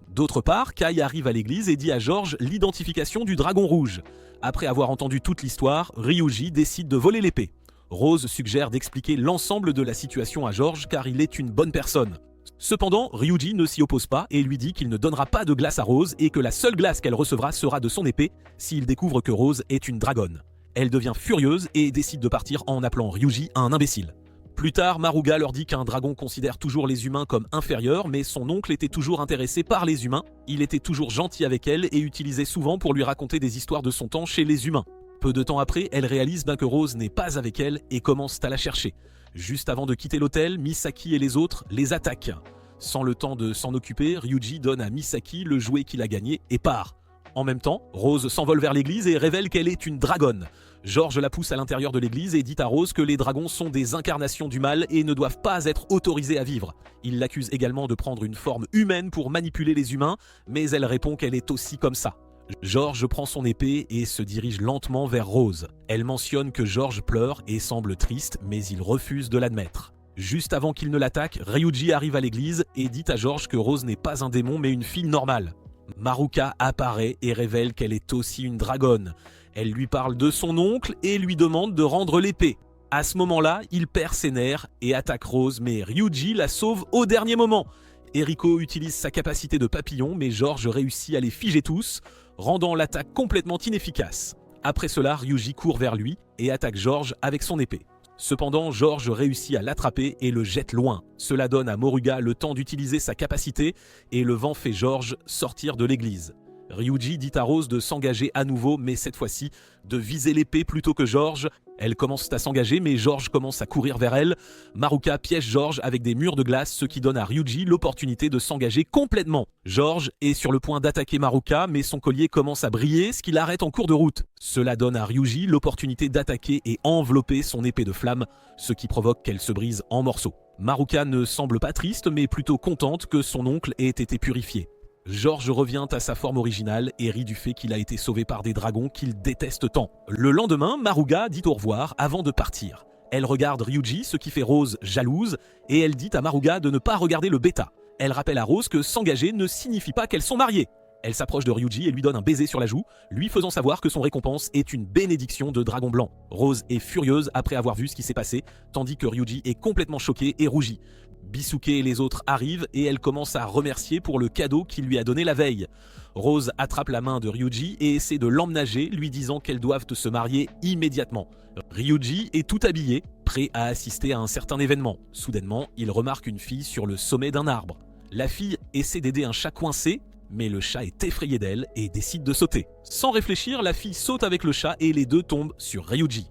Speaker 1: D'autre part, Kai arrive à l'église et dit à George l'identification du dragon rouge. Après avoir entendu toute l'histoire, Ryuji décide de voler l'épée. Rose suggère d'expliquer l'ensemble de la situation à George car il est une bonne personne. Cependant, Ryuji ne s'y oppose pas et lui dit qu'il ne donnera pas de glace à Rose et que la seule glace qu'elle recevra sera de son épée s'il découvre que Rose est une dragonne. Elle devient furieuse et décide de partir en appelant Ryuji un imbécile. Plus tard, Maruga leur dit qu'un dragon considère toujours les humains comme inférieurs, mais son oncle était toujours intéressé par les humains. Il était toujours gentil avec elle et utilisait souvent pour lui raconter des histoires de son temps chez les humains. Peu de temps après, elle réalise que Rose n'est pas avec elle et commence à la chercher. Juste avant de quitter l'hôtel, Misaki et les autres les attaquent. Sans le temps de s'en occuper, Ryuji donne à Misaki le jouet qu'il a gagné et part. En même temps, Rose s'envole vers l'église et révèle qu'elle est une dragonne. George la pousse à l'intérieur de l'église et dit à Rose que les dragons sont des incarnations du mal et ne doivent pas être autorisés à vivre. Il l'accuse également de prendre une forme humaine pour manipuler les humains, mais elle répond qu'elle est aussi comme ça. George prend son épée et se dirige lentement vers Rose. Elle mentionne que George pleure et semble triste, mais il refuse de l'admettre. Juste avant qu'il ne l'attaque, Ryuji arrive à l'église et dit à George que Rose n'est pas un démon mais une fille normale. Maruka apparaît et révèle qu'elle est aussi une dragonne. Elle lui parle de son oncle et lui demande de rendre l'épée. À ce moment-là, il perd ses nerfs et attaque Rose, mais Ryuji la sauve au dernier moment. Eriko utilise sa capacité de papillon, mais George réussit à les figer tous, rendant l'attaque complètement inefficace. Après cela, Ryuji court vers lui et attaque George avec son épée. Cependant, George réussit à l'attraper et le jette loin. Cela donne à Maruga le temps d'utiliser sa capacité et le vent fait George sortir de l'église. Ryuji dit à Rose de s'engager à nouveau, mais cette fois-ci de viser l'épée plutôt que George. Elle commence à s'engager, mais George commence à courir vers elle. Maruka piège George avec des murs de glace, ce qui donne à Ryuji l'opportunité de s'engager complètement. George est sur le point d'attaquer Maruka, mais son collier commence à briller, ce qui l'arrête en cours de route. Cela donne à Ryuji l'opportunité d'attaquer et envelopper son épée de flamme, ce qui provoque qu'elle se brise en morceaux. Maruka ne semble pas triste, mais plutôt contente que son oncle ait été purifié. George revient à sa forme originale et rit du fait qu'il a été sauvé par des dragons qu'il déteste tant. Le lendemain, Maruga dit au revoir avant de partir. Elle regarde Ryuji, ce qui fait Rose jalouse, et elle dit à Maruga de ne pas regarder le bêta. Elle rappelle à Rose que s'engager ne signifie pas qu'elles sont mariées. Elle s'approche de Ryuji et lui donne un baiser sur la joue, lui faisant savoir que son récompense est une bénédiction de dragon blanc. Rose est furieuse après avoir vu ce qui s'est passé, tandis que Ryuji est complètement choqué et rougit. Bisuke et les autres arrivent et elle commence à remercier pour le cadeau qu'il lui a donné la veille. Rose attrape la main de Ryuji et essaie de l'emménager, lui disant qu'elles doivent se marier immédiatement. Ryuji est tout habillé, prêt à assister à un certain événement. Soudainement, il remarque une fille sur le sommet d'un arbre. La fille essaie d'aider un chat coincé, mais le chat est effrayé d'elle et décide de sauter. Sans réfléchir, la fille saute avec le chat et les deux tombent sur Ryuji.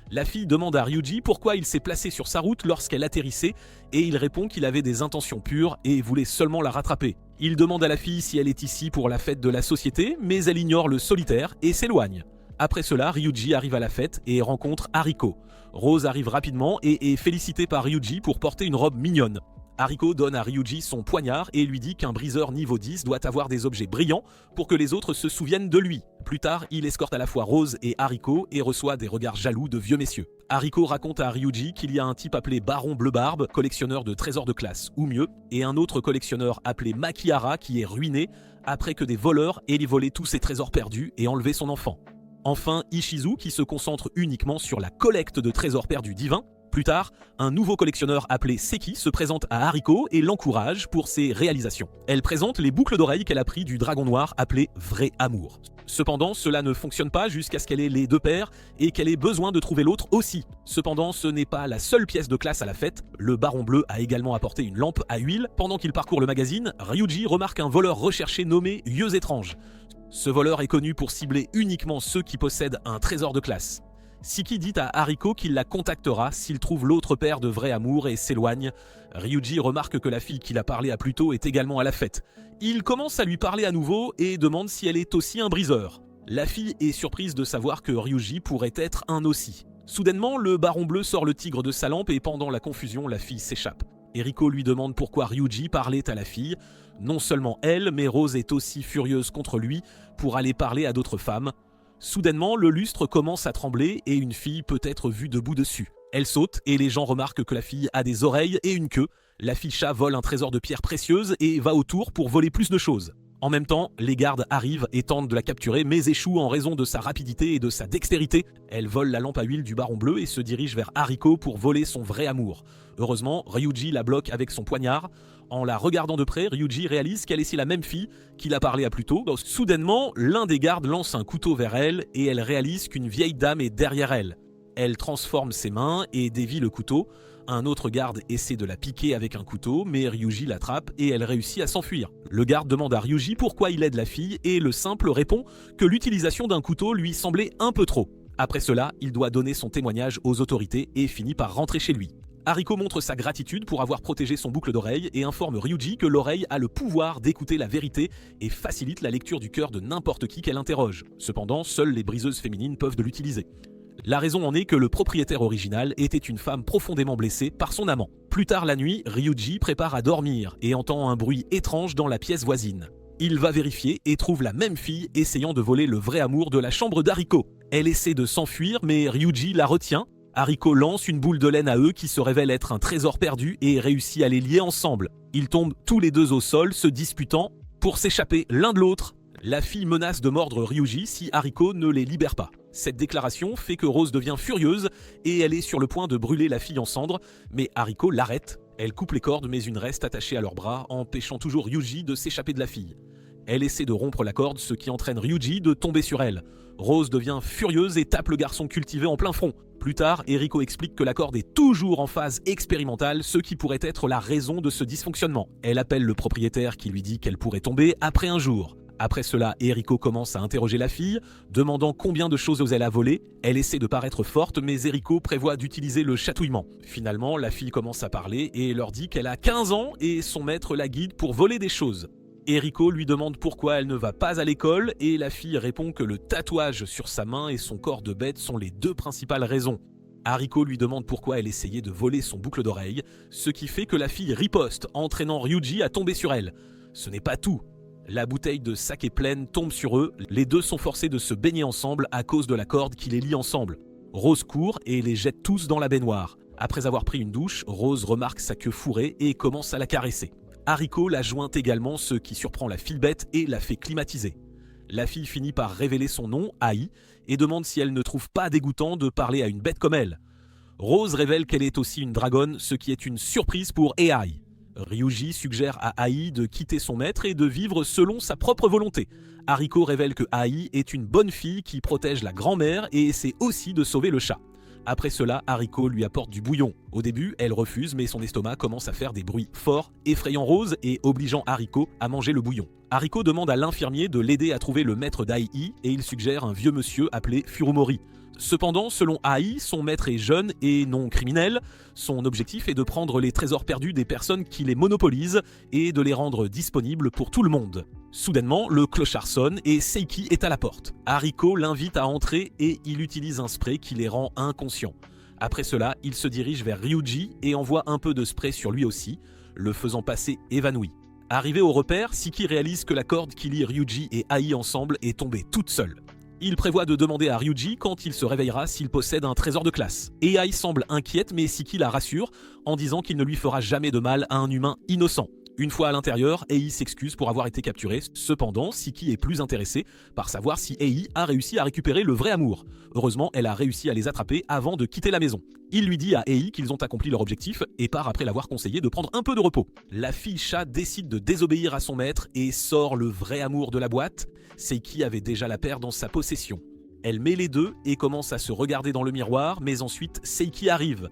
Speaker 1: La fille demande à Ryuji pourquoi il s'est placé sur sa route lorsqu'elle atterrissait et il répond qu'il avait des intentions pures et voulait seulement la rattraper. Il demande à la fille si elle est ici pour la fête de la société, mais elle ignore le solitaire et s'éloigne. Après cela, Ryuji arrive à la fête et rencontre Hariko. Rose arrive rapidement et est félicitée par Ryuji pour porter une robe mignonne. Hariko donne à Ryuji son poignard et lui dit qu'un briseur niveau 10 doit avoir des objets brillants pour que les autres se souviennent de lui. Plus tard, il escorte à la fois Rose et Hariko et reçoit des regards jaloux de vieux messieurs. Hariko raconte à Ryuji qu'il y a un type appelé Baron Bleu-Barbe, collectionneur de trésors de classe, ou mieux, et un autre collectionneur appelé Makihara qui est ruiné après que des voleurs aient volé tous ses trésors perdus et enlevé son enfant. Enfin, Ishizu qui se concentre uniquement sur la collecte de trésors perdus divins. Plus tard, un nouveau collectionneur appelé Seki se présente à Hariko et l'encourage pour ses réalisations. Elle présente les boucles d'oreilles qu'elle a pris du dragon noir appelé Vrai Amour. Cependant, cela ne fonctionne pas jusqu'à ce qu'elle ait les deux paires et qu'elle ait besoin de trouver l'autre aussi. Cependant, ce n'est pas la seule pièce de classe à la fête. Le Baron Bleu a également apporté une lampe à huile. Pendant qu'il parcourt le magazine, Ryuji remarque un voleur recherché nommé Yeux Étranges. Ce voleur est connu pour cibler uniquement ceux qui possèdent un trésor de classe. Seki dit à Hariko qu'il la contactera s'il trouve l'autre paire de Vrai Amour et s'éloigne. Ryuji remarque que la fille qu'il a parlé à plus tôt est également à la fête. Il commence à lui parler à nouveau et demande si elle est aussi un briseur. La fille est surprise de savoir que Ryuji pourrait être un aussi. Soudainement, le Baron Bleu sort le tigre de sa lampe et pendant la confusion, la fille s'échappe. Eriko lui demande pourquoi Ryuji parlait à la fille. Non seulement elle, mais Rose est aussi furieuse contre lui pour aller parler à d'autres femmes. Soudainement, le lustre commence à trembler et une fille peut être vue debout dessus. Elle saute et les gens remarquent que la fille a des oreilles et une queue. La fille chat vole un trésor de pierres précieuses et va autour pour voler plus de choses. En même temps, les gardes arrivent et tentent de la capturer mais échouent en raison de sa rapidité et de sa dextérité. Elle vole la lampe à huile du Baron Bleu et se dirige vers Hariko pour voler son vrai amour. Heureusement, Ryuji la bloque avec son poignard. En la regardant de près, Ryuji réalise qu'elle est si la même fille qu'il a parlé à plus tôt. Soudainement, l'un des gardes lance un couteau vers elle et elle réalise qu'une vieille dame est derrière elle. Elle transforme ses mains et dévie le couteau. Un autre garde essaie de la piquer avec un couteau, mais Ryuji l'attrape et elle réussit à s'enfuir. Le garde demande à Ryuji pourquoi il aide la fille et le simple répond que l'utilisation d'un couteau lui semblait un peu trop. Après cela, il doit donner son témoignage aux autorités et finit par rentrer chez lui. Hariko montre sa gratitude pour avoir protégé son boucle d'oreille et informe Ryuji que l'oreille a le pouvoir d'écouter la vérité et facilite la lecture du cœur de n'importe qui qu'elle interroge. Cependant, seules les briseuses féminines peuvent l'utiliser. La raison en est que le propriétaire original était une femme profondément blessée par son amant. Plus tard la nuit, Ryuji prépare à dormir et entend un bruit étrange dans la pièce voisine. Il va vérifier et trouve la même fille essayant de voler le vrai amour de la chambre d'Hariko. Elle essaie de s'enfuir mais Ryuji la retient. Hariko lance une boule de laine à eux qui se révèle être un trésor perdu et réussit à les lier ensemble. Ils tombent tous les deux au sol, se disputant pour s'échapper l'un de l'autre. La fille menace de mordre Ryuji si Hariko ne les libère pas. Cette déclaration fait que Rose devient furieuse et elle est sur le point de brûler la fille en cendres, mais Hariko l'arrête. Elle coupe les cordes mais une reste attachée à leurs bras, empêchant toujours Ryuji de s'échapper de la fille. Elle essaie de rompre la corde, ce qui entraîne Ryuji de tomber sur elle. Rose devient furieuse et tape le garçon cultivé en plein front. Plus tard, Eriko explique que la corde est toujours en phase expérimentale, ce qui pourrait être la raison de ce dysfonctionnement. Elle appelle le propriétaire qui lui dit qu'elle pourrait tomber après un jour. Après cela, Eriko commence à interroger la fille, demandant combien de choses elle a volé. Elle essaie de paraître forte, mais Eriko prévoit d'utiliser le chatouillement. Finalement, la fille commence à parler et leur dit qu'elle a 15 ans et son maître la guide pour voler des choses. Eriko lui demande pourquoi elle ne va pas à l'école et la fille répond que le tatouage sur sa main et son corps de bête sont les deux principales raisons. Hariko lui demande pourquoi elle essayait de voler son boucle d'oreille, ce qui fait que la fille riposte, entraînant Ryuji à tomber sur elle. Ce n'est pas tout. La bouteille de saké pleine tombe sur eux, les deux sont forcés de se baigner ensemble à cause de la corde qui les lie ensemble. Rose court et les jette tous dans la baignoire. Après avoir pris une douche, Rose remarque sa queue fourrée et commence à la caresser. Hariko la joint également, ce qui surprend la fille bête et la fait climatiser. La fille finit par révéler son nom, Ai, et demande si elle ne trouve pas dégoûtant de parler à une bête comme elle. Rose révèle qu'elle est aussi une dragonne, ce qui est une surprise pour Ai. Ryuji suggère à Ai de quitter son maître et de vivre selon sa propre volonté. Hariko révèle que Ai est une bonne fille qui protège la grand-mère et essaie aussi de sauver le chat. Après cela, Hariko lui apporte du bouillon. Au début, elle refuse, mais son estomac commence à faire des bruits forts, effrayant Rose et obligeant Hariko à manger le bouillon. Hariko demande à l'infirmier de l'aider à trouver le maître d'Ai et il suggère un vieux monsieur appelé Furumori. Cependant, selon Ai, son maître est jeune et non criminel. Son objectif est de prendre les trésors perdus des personnes qui les monopolisent et de les rendre disponibles pour tout le monde. Soudainement, le clochard sonne et Seiki est à la porte. Hariko l'invite à entrer et il utilise un spray qui les rend inconscients. Après cela, il se dirige vers Ryuji et envoie un peu de spray sur lui aussi, le faisant passer évanoui. Arrivé au repère, Siki réalise que la corde qui lie Ryuji et Ai ensemble est tombée toute seule. Il prévoit de demander à Ryuji quand il se réveillera s'il possède un trésor de classe. Ai semble inquiète mais Siki la rassure en disant qu'il ne lui fera jamais de mal à un humain innocent. Une fois à l'intérieur, Ei s'excuse pour avoir été capturé. Cependant, Siki est plus intéressée par savoir si Ei a réussi à récupérer le vrai amour. Heureusement, elle a réussi à les attraper avant de quitter la maison. Il lui dit à Ei qu'ils ont accompli leur objectif et part après l'avoir conseillé de prendre un peu de repos. La fille chat décide de désobéir à son maître et sort le vrai amour de la boîte. Seiki avait déjà la paire dans sa possession. Elle met les deux et commence à se regarder dans le miroir, mais ensuite Seiki arrive.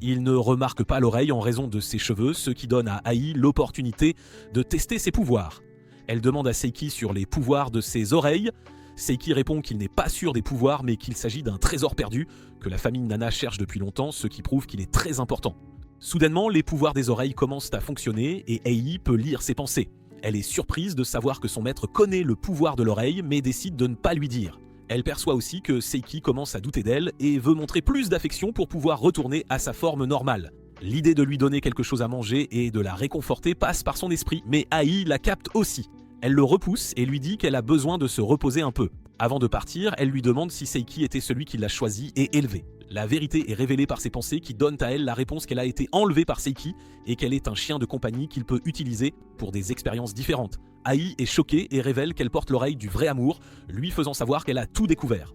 Speaker 1: Il ne remarque pas l'oreille en raison de ses cheveux, ce qui donne à Ai l'opportunité de tester ses pouvoirs. Elle demande à Seiki sur les pouvoirs de ses oreilles. Seiki répond qu'il n'est pas sûr des pouvoirs mais qu'il s'agit d'un trésor perdu que la famille Nana cherche depuis longtemps, ce qui prouve qu'il est très important. Soudainement, les pouvoirs des oreilles commencent à fonctionner et Ei peut lire ses pensées. Elle est surprise de savoir que son maître connaît le pouvoir de l'oreille mais décide de ne pas lui dire. Elle perçoit aussi que Seiki commence à douter d'elle et veut montrer plus d'affection pour pouvoir retourner à sa forme normale. L'idée de lui donner quelque chose à manger et de la réconforter passe par son esprit, mais Ai la capte aussi. Elle le repousse et lui dit qu'elle a besoin de se reposer un peu. Avant de partir, elle lui demande si Seiki était celui qui l'a choisi et élevé. La vérité est révélée par ses pensées qui donnent à elle la réponse qu'elle a été enlevée par Seiki et qu'elle est un chien de compagnie qu'il peut utiliser pour des expériences différentes. Ai est choquée et révèle qu'elle porte l'oreille du vrai amour, lui faisant savoir qu'elle a tout découvert.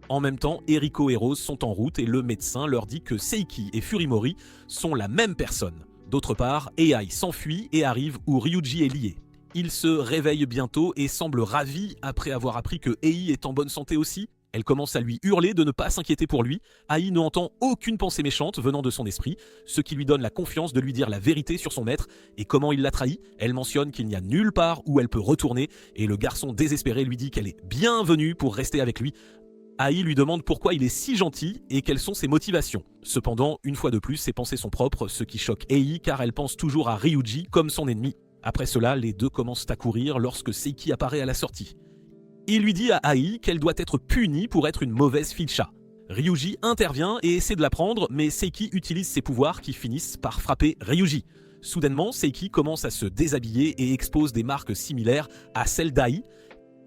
Speaker 1: En même temps, Eriko et Rose sont en route et le médecin leur dit que Seiki et Furimori sont la même personne. D'autre part, Ai s'enfuit et arrive où Ryuji est lié. Il se réveille bientôt et semble ravi après avoir appris que Ei est en bonne santé aussi. Elle commence à lui hurler de ne pas s'inquiéter pour lui. Ai ne entend aucune pensée méchante venant de son esprit, ce qui lui donne la confiance de lui dire la vérité sur son maître et comment il l'a trahi. Elle mentionne qu'il n'y a nulle part où elle peut retourner et le garçon désespéré lui dit qu'elle est bienvenue pour rester avec lui. Ai lui demande pourquoi il est si gentil et quelles sont ses motivations. Cependant, une fois de plus, ses pensées sont propres, ce qui choque Ei car elle pense toujours à Ryuji comme son ennemi. Après cela, les deux commencent à courir lorsque Seiki apparaît à la sortie. Il lui dit à Ai qu'elle doit être punie pour être une mauvaise fille chat. Ryuji intervient et essaie de la prendre, mais Seiki utilise ses pouvoirs qui finissent par frapper Ryuji. Soudainement, Seiki commence à se déshabiller et expose des marques similaires à celles d'Ai.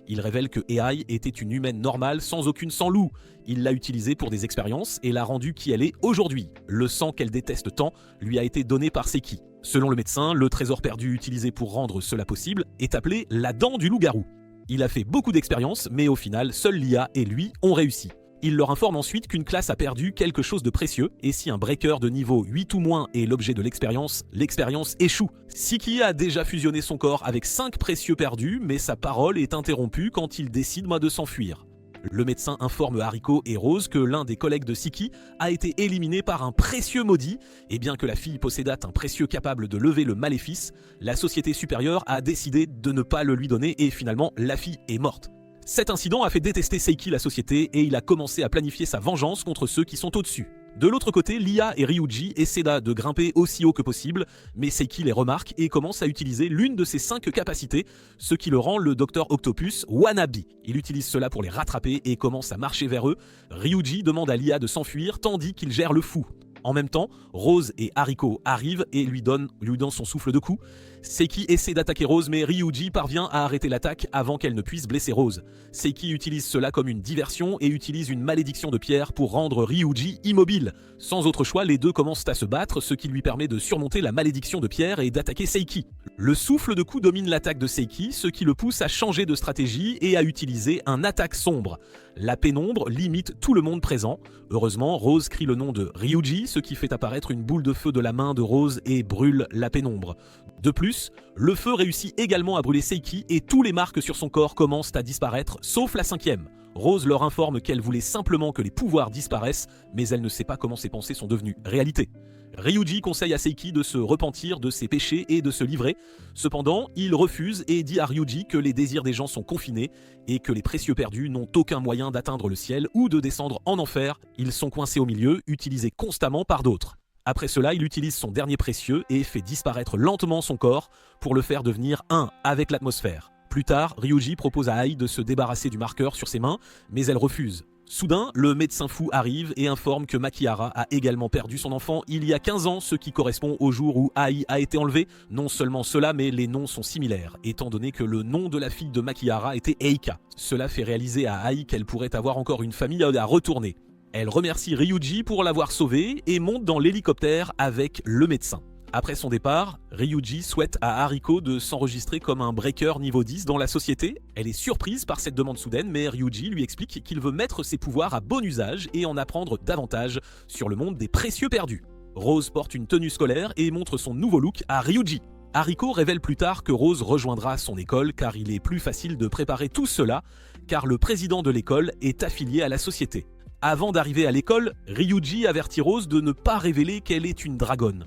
Speaker 1: Il révèle que Ai était une humaine normale sans aucune sang-loup. Il l'a utilisée pour des expériences et l'a rendue qui elle est aujourd'hui. Le sang qu'elle déteste tant lui a été donné par Seiki. Selon le médecin, le trésor perdu utilisé pour rendre cela possible est appelé la dent du loup-garou. Il a fait beaucoup d'expériences, mais au final, seul l'IA et lui ont réussi. Il leur informe ensuite qu'une classe a perdu quelque chose de précieux, et si un breaker de niveau 8 ou moins est l'objet de l'expérience échoue. Siki a déjà fusionné son corps avec 5 précieux perdus, mais sa parole est interrompue quand il décide de s'enfuir. Le médecin informe Hariko et Rose que l'un des collègues de Siki a été éliminé par un précieux maudit, et bien que la fille possédât un précieux capable de lever le maléfice, la société supérieure a décidé de ne pas le lui donner et finalement la fille est morte. Cet incident a fait détester Seiki la société et il a commencé à planifier sa vengeance contre ceux qui sont au-dessus. De l'autre côté, Lia et Ryuji essaient de grimper aussi haut que possible, mais Seiki les remarque et commence à utiliser l'une de ses 5 capacités, ce qui le rend le Dr Octopus Wannabe. Il utilise cela pour les rattraper et commence à marcher vers eux. Ryuji demande à Lia de s'enfuir tandis qu'il gère le fou. En même temps, Rose et Hariko arrivent et lui donnent son souffle de coup. Seiki essaie d'attaquer Rose mais Ryuji parvient à arrêter l'attaque avant qu'elle ne puisse blesser Rose. Seiki utilise cela comme une diversion et utilise une malédiction de pierre pour rendre Ryuji immobile. Sans autre choix, les deux commencent à se battre, ce qui lui permet de surmonter la malédiction de pierre et d'attaquer Seiki. Le souffle de coup domine l'attaque de Seiki, ce qui le pousse à changer de stratégie et à utiliser un attaque sombre. La pénombre limite tout le monde présent. Heureusement, Rose crie le nom de Ryuji, ce qui fait apparaître une boule de feu de la main de Rose et brûle la pénombre. De plus, le feu réussit également à brûler Seiki et tous les marques sur son corps commencent à disparaître, sauf la 5e. Rose leur informe qu'elle voulait simplement que les pouvoirs disparaissent, mais elle ne sait pas comment ses pensées sont devenues réalité. Ryuji conseille à Seiki de se repentir de ses péchés et de se livrer. Cependant, il refuse et dit à Ryuji que les désirs des gens sont confinés et que les précieux perdus n'ont aucun moyen d'atteindre le ciel ou de descendre en enfer. Ils sont coincés au milieu, utilisés constamment par d'autres. Après cela, il utilise son dernier précieux et fait disparaître lentement son corps pour le faire devenir un avec l'atmosphère. Plus tard, Ryuji propose à Ai de se débarrasser du marqueur sur ses mains, mais elle refuse. Soudain, le médecin fou arrive et informe que Makihara a également perdu son enfant il y a 15 ans, ce qui correspond au jour où Ai a été enlevé. Non seulement cela, mais les noms sont similaires, étant donné que le nom de la fille de Makihara était Eika. Cela fait réaliser à Ai qu'elle pourrait avoir encore une famille à retourner. Elle remercie Ryuji pour l'avoir sauvée et monte dans l'hélicoptère avec le médecin. Après son départ, Ryuji souhaite à Hariko de s'enregistrer comme un breaker niveau 10 dans la société. Elle est surprise par cette demande soudaine, mais Ryuji lui explique qu'il veut mettre ses pouvoirs à bon usage et en apprendre davantage sur le monde des précieux perdus. Rose porte une tenue scolaire et montre son nouveau look à Ryuji. Hariko révèle plus tard que Rose rejoindra son école car il est plus facile de préparer tout cela, car le président de l'école est affilié à la société. Avant d'arriver à l'école, Ryuji avertit Rose de ne pas révéler qu'elle est une dragonne.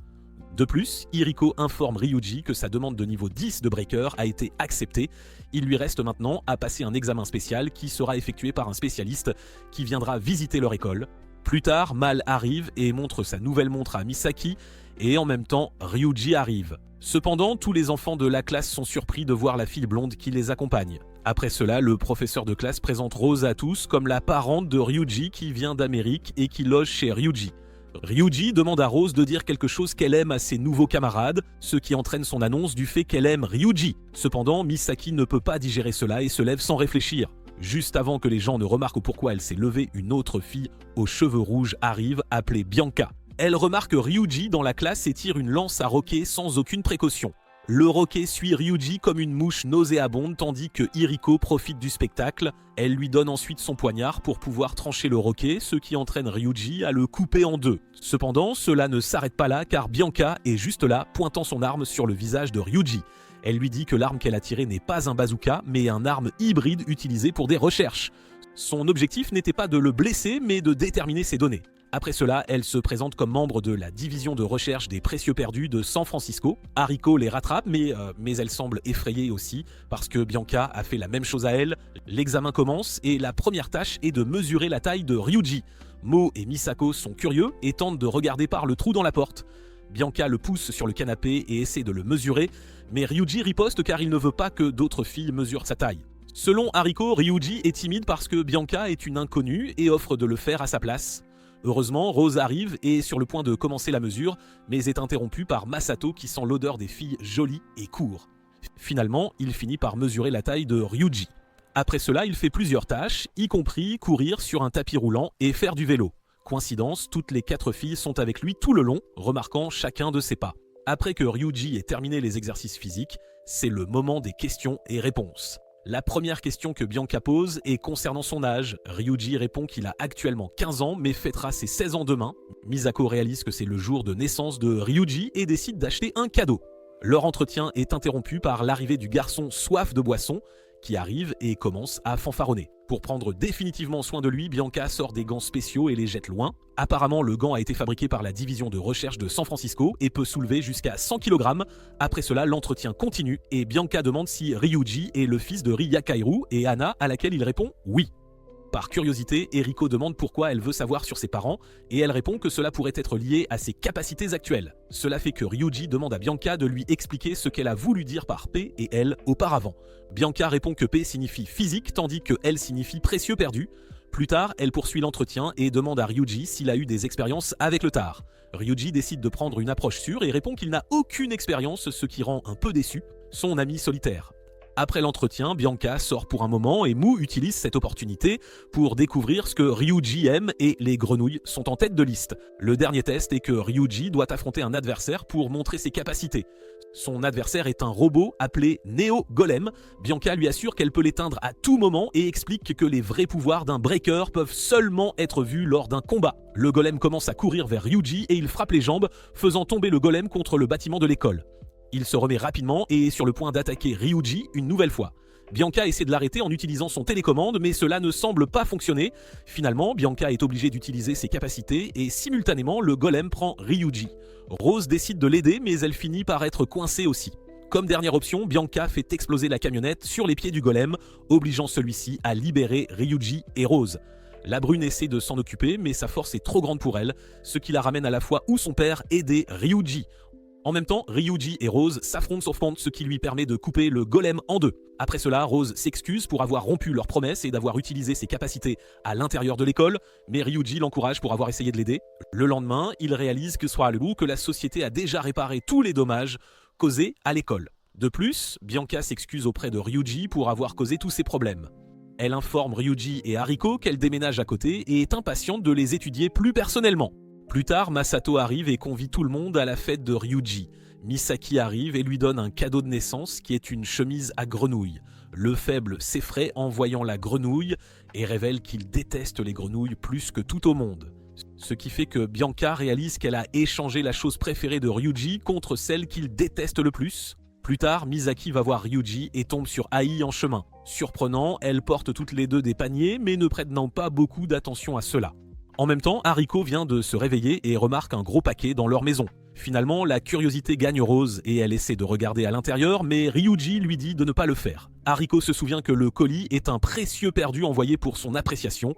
Speaker 1: De plus, Hiriko informe Ryuji que sa demande de niveau 10 de Breaker a été acceptée. Il lui reste maintenant à passer un examen spécial qui sera effectué par un spécialiste qui viendra visiter leur école. Plus tard, Mal arrive et montre sa nouvelle montre à Misaki et en même temps, Ryuji arrive. Cependant, tous les enfants de la classe sont surpris de voir la fille blonde qui les accompagne. Après cela, le professeur de classe présente Rose à tous comme la parente de Ryuji qui vient d'Amérique et qui loge chez Ryuji. Ryuji demande à Rose de dire quelque chose qu'elle aime à ses nouveaux camarades, ce qui entraîne son annonce du fait qu'elle aime Ryuji. Cependant, Misaki ne peut pas digérer cela et se lève sans réfléchir. Juste avant que les gens ne remarquent pourquoi elle s'est levée, une autre fille aux cheveux rouges arrive, appelée Bianca. Elle remarque Ryuji dans la classe et tire une lance à Roquet sans aucune précaution. Le Roquet suit Ryuji comme une mouche nauséabonde tandis que Hiriko profite du spectacle. Elle lui donne ensuite son poignard pour pouvoir trancher le Roquet, ce qui entraîne Ryuji à le couper en deux. Cependant, cela ne s'arrête pas là car Bianca est juste là, pointant son arme sur le visage de Ryuji. Elle lui dit que l'arme qu'elle a tirée n'est pas un bazooka, mais un arme hybride utilisée pour des recherches. Son objectif n'était pas de le blesser, mais de déterminer ses données. Après cela, elle se présente comme membre de la division de recherche des précieux perdus de San Francisco. Hariko les rattrape, mais elle semble effrayée aussi, parce que Bianca a fait la même chose à elle. L'examen commence, et la première tâche est de mesurer la taille de Ryuji. Mo et Misako sont curieux et tentent de regarder par le trou dans la porte. Bianca le pousse sur le canapé et essaie de le mesurer, mais Ryuji riposte car il ne veut pas que d'autres filles mesurent sa taille. Selon Hariko, Ryuji est timide parce que Bianca est une inconnue et offre de le faire à sa place. Heureusement, Rose arrive et est sur le point de commencer la mesure, mais est interrompue par Masato qui sent l'odeur des filles jolies et court. Finalement, il finit par mesurer la taille de Ryuji. Après cela, il fait plusieurs tâches, y compris courir sur un tapis roulant et faire du vélo. Coïncidence, toutes les 4 filles sont avec lui tout le long, remarquant chacun de ses pas. Après que Ryuji ait terminé les exercices physiques, c'est le moment des questions et réponses. La première question que Bianca pose est concernant son âge. Ryuji répond qu'il a actuellement 15 ans mais fêtera ses 16 ans demain. Misako réalise que c'est le jour de naissance de Ryuji et décide d'acheter un cadeau. Leur entretien est interrompu par l'arrivée du garçon soif de boisson qui arrive et commence à fanfaronner. Pour prendre définitivement soin de lui, Bianca sort des gants spéciaux et les jette loin. Apparemment, le gant a été fabriqué par la division de recherche de San Francisco et peut soulever jusqu'à 100 kg. Après cela, l'entretien continue et Bianca demande si Ryuji est le fils de Ria Kaoru et Anna, à laquelle il répond oui. Par curiosité, Eriko demande pourquoi elle veut savoir sur ses parents et elle répond que cela pourrait être lié à ses capacités actuelles. Cela fait que Ryuji demande à Bianca de lui expliquer ce qu'elle a voulu dire par P et L auparavant. Bianca répond que P signifie physique tandis que L signifie précieux perdu. Plus tard, elle poursuit l'entretien et demande à Ryuji s'il a eu des expériences avec le tard. Ryuji décide de prendre une approche sûre et répond qu'il n'a aucune expérience, ce qui rend un peu déçu son ami solitaire. Après l'entretien, Bianca sort pour un moment et Mu utilise cette opportunité pour découvrir ce que Ryuji aime et les grenouilles sont en tête de liste. Le dernier test est que Ryuji doit affronter un adversaire pour montrer ses capacités. Son adversaire est un robot appelé Neo Golem. Bianca lui assure qu'elle peut l'éteindre à tout moment et explique que les vrais pouvoirs d'un breaker peuvent seulement être vus lors d'un combat. Le golem commence à courir vers Ryuji et il frappe les jambes, faisant tomber le golem contre le bâtiment de l'école. Il se remet rapidement et est sur le point d'attaquer Ryuji une nouvelle fois. Bianca essaie de l'arrêter en utilisant son télécommande, mais cela ne semble pas fonctionner. Finalement, Bianca est obligée d'utiliser ses capacités et simultanément, le golem prend Ryuji. Rose décide de l'aider, mais elle finit par être coincée aussi. Comme dernière option, Bianca fait exploser la camionnette sur les pieds du golem, obligeant celui-ci à libérer Ryuji et Rose. La brune essaie de s'en occuper, mais sa force est trop grande pour elle, ce qui la ramène à la fois où son père aidait Ryuji. En même temps, Ryuji et Rose s'affrontent sauf contre, ce qui lui permet de couper le golem en deux. Après cela, Rose s'excuse pour avoir rompu leur promesse et d'avoir utilisé ses capacités à l'intérieur de l'école, mais Ryuji l'encourage pour avoir essayé de l'aider. Le lendemain, il réalise que que la société a déjà réparé tous les dommages causés à l'école. De plus, Bianca s'excuse auprès de Ryuji pour avoir causé tous ces problèmes. Elle informe Ryuji et Hariko qu'elle déménage à côté et est impatiente de les étudier plus personnellement. Plus tard, Masato arrive et convie tout le monde à la fête de Ryuji. Misaki arrive et lui donne un cadeau de naissance qui est une chemise à grenouille. Le faible s'effraie en voyant la grenouille et révèle qu'il déteste les grenouilles plus que tout au monde. Ce qui fait que Bianca réalise qu'elle a échangé la chose préférée de Ryuji contre celle qu'il déteste le plus. Plus tard, Misaki va voir Ryuji et tombe sur Ai en chemin. Surprenant, elles portent toutes les deux des paniers mais ne prêtent pas beaucoup d'attention à cela. En même temps, Hariko vient de se réveiller et remarque un gros paquet dans leur maison. Finalement, la curiosité gagne Rose et elle essaie de regarder à l'intérieur, mais Ryuji lui dit de ne pas le faire. Hariko se souvient que le colis est un précieux perdu envoyé pour son appréciation.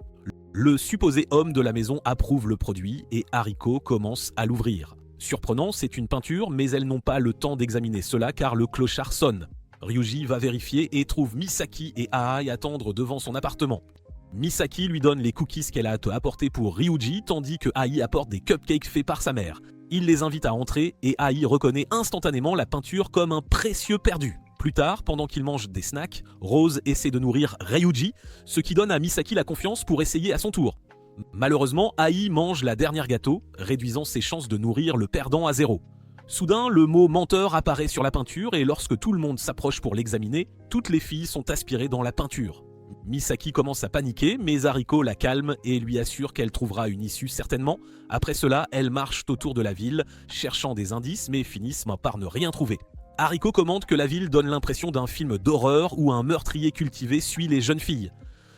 Speaker 1: Le supposé homme de la maison approuve le produit et Hariko commence à l'ouvrir. Surprenant, c'est une peinture, mais elles n'ont pas le temps d'examiner cela car le clochard sonne. Ryuji va vérifier et trouve Misaki et Ai attendre devant son appartement. Misaki lui donne les cookies qu'elle a à apporter pour Ryuji, tandis que Ai apporte des cupcakes faits par sa mère. Il les invite à entrer et Ai reconnaît instantanément la peinture comme un précieux perdu. Plus tard, pendant qu'ils mangent des snacks, Rose essaie de nourrir Ryuji, ce qui donne à Misaki la confiance pour essayer à son tour. Malheureusement, Ai mange la dernière gâteau, réduisant ses chances de nourrir le perdant à 0. Soudain, le mot menteur apparaît sur la peinture et lorsque tout le monde s'approche pour l'examiner, toutes les filles sont aspirées dans la peinture. Misaki commence à paniquer, mais Hariko la calme et lui assure qu'elle trouvera une issue certainement. Après cela, elles marchent autour de la ville, cherchant des indices, mais finissent par ne rien trouver. Hariko commente que la ville donne l'impression d'un film d'horreur où un meurtrier cultivé suit les jeunes filles.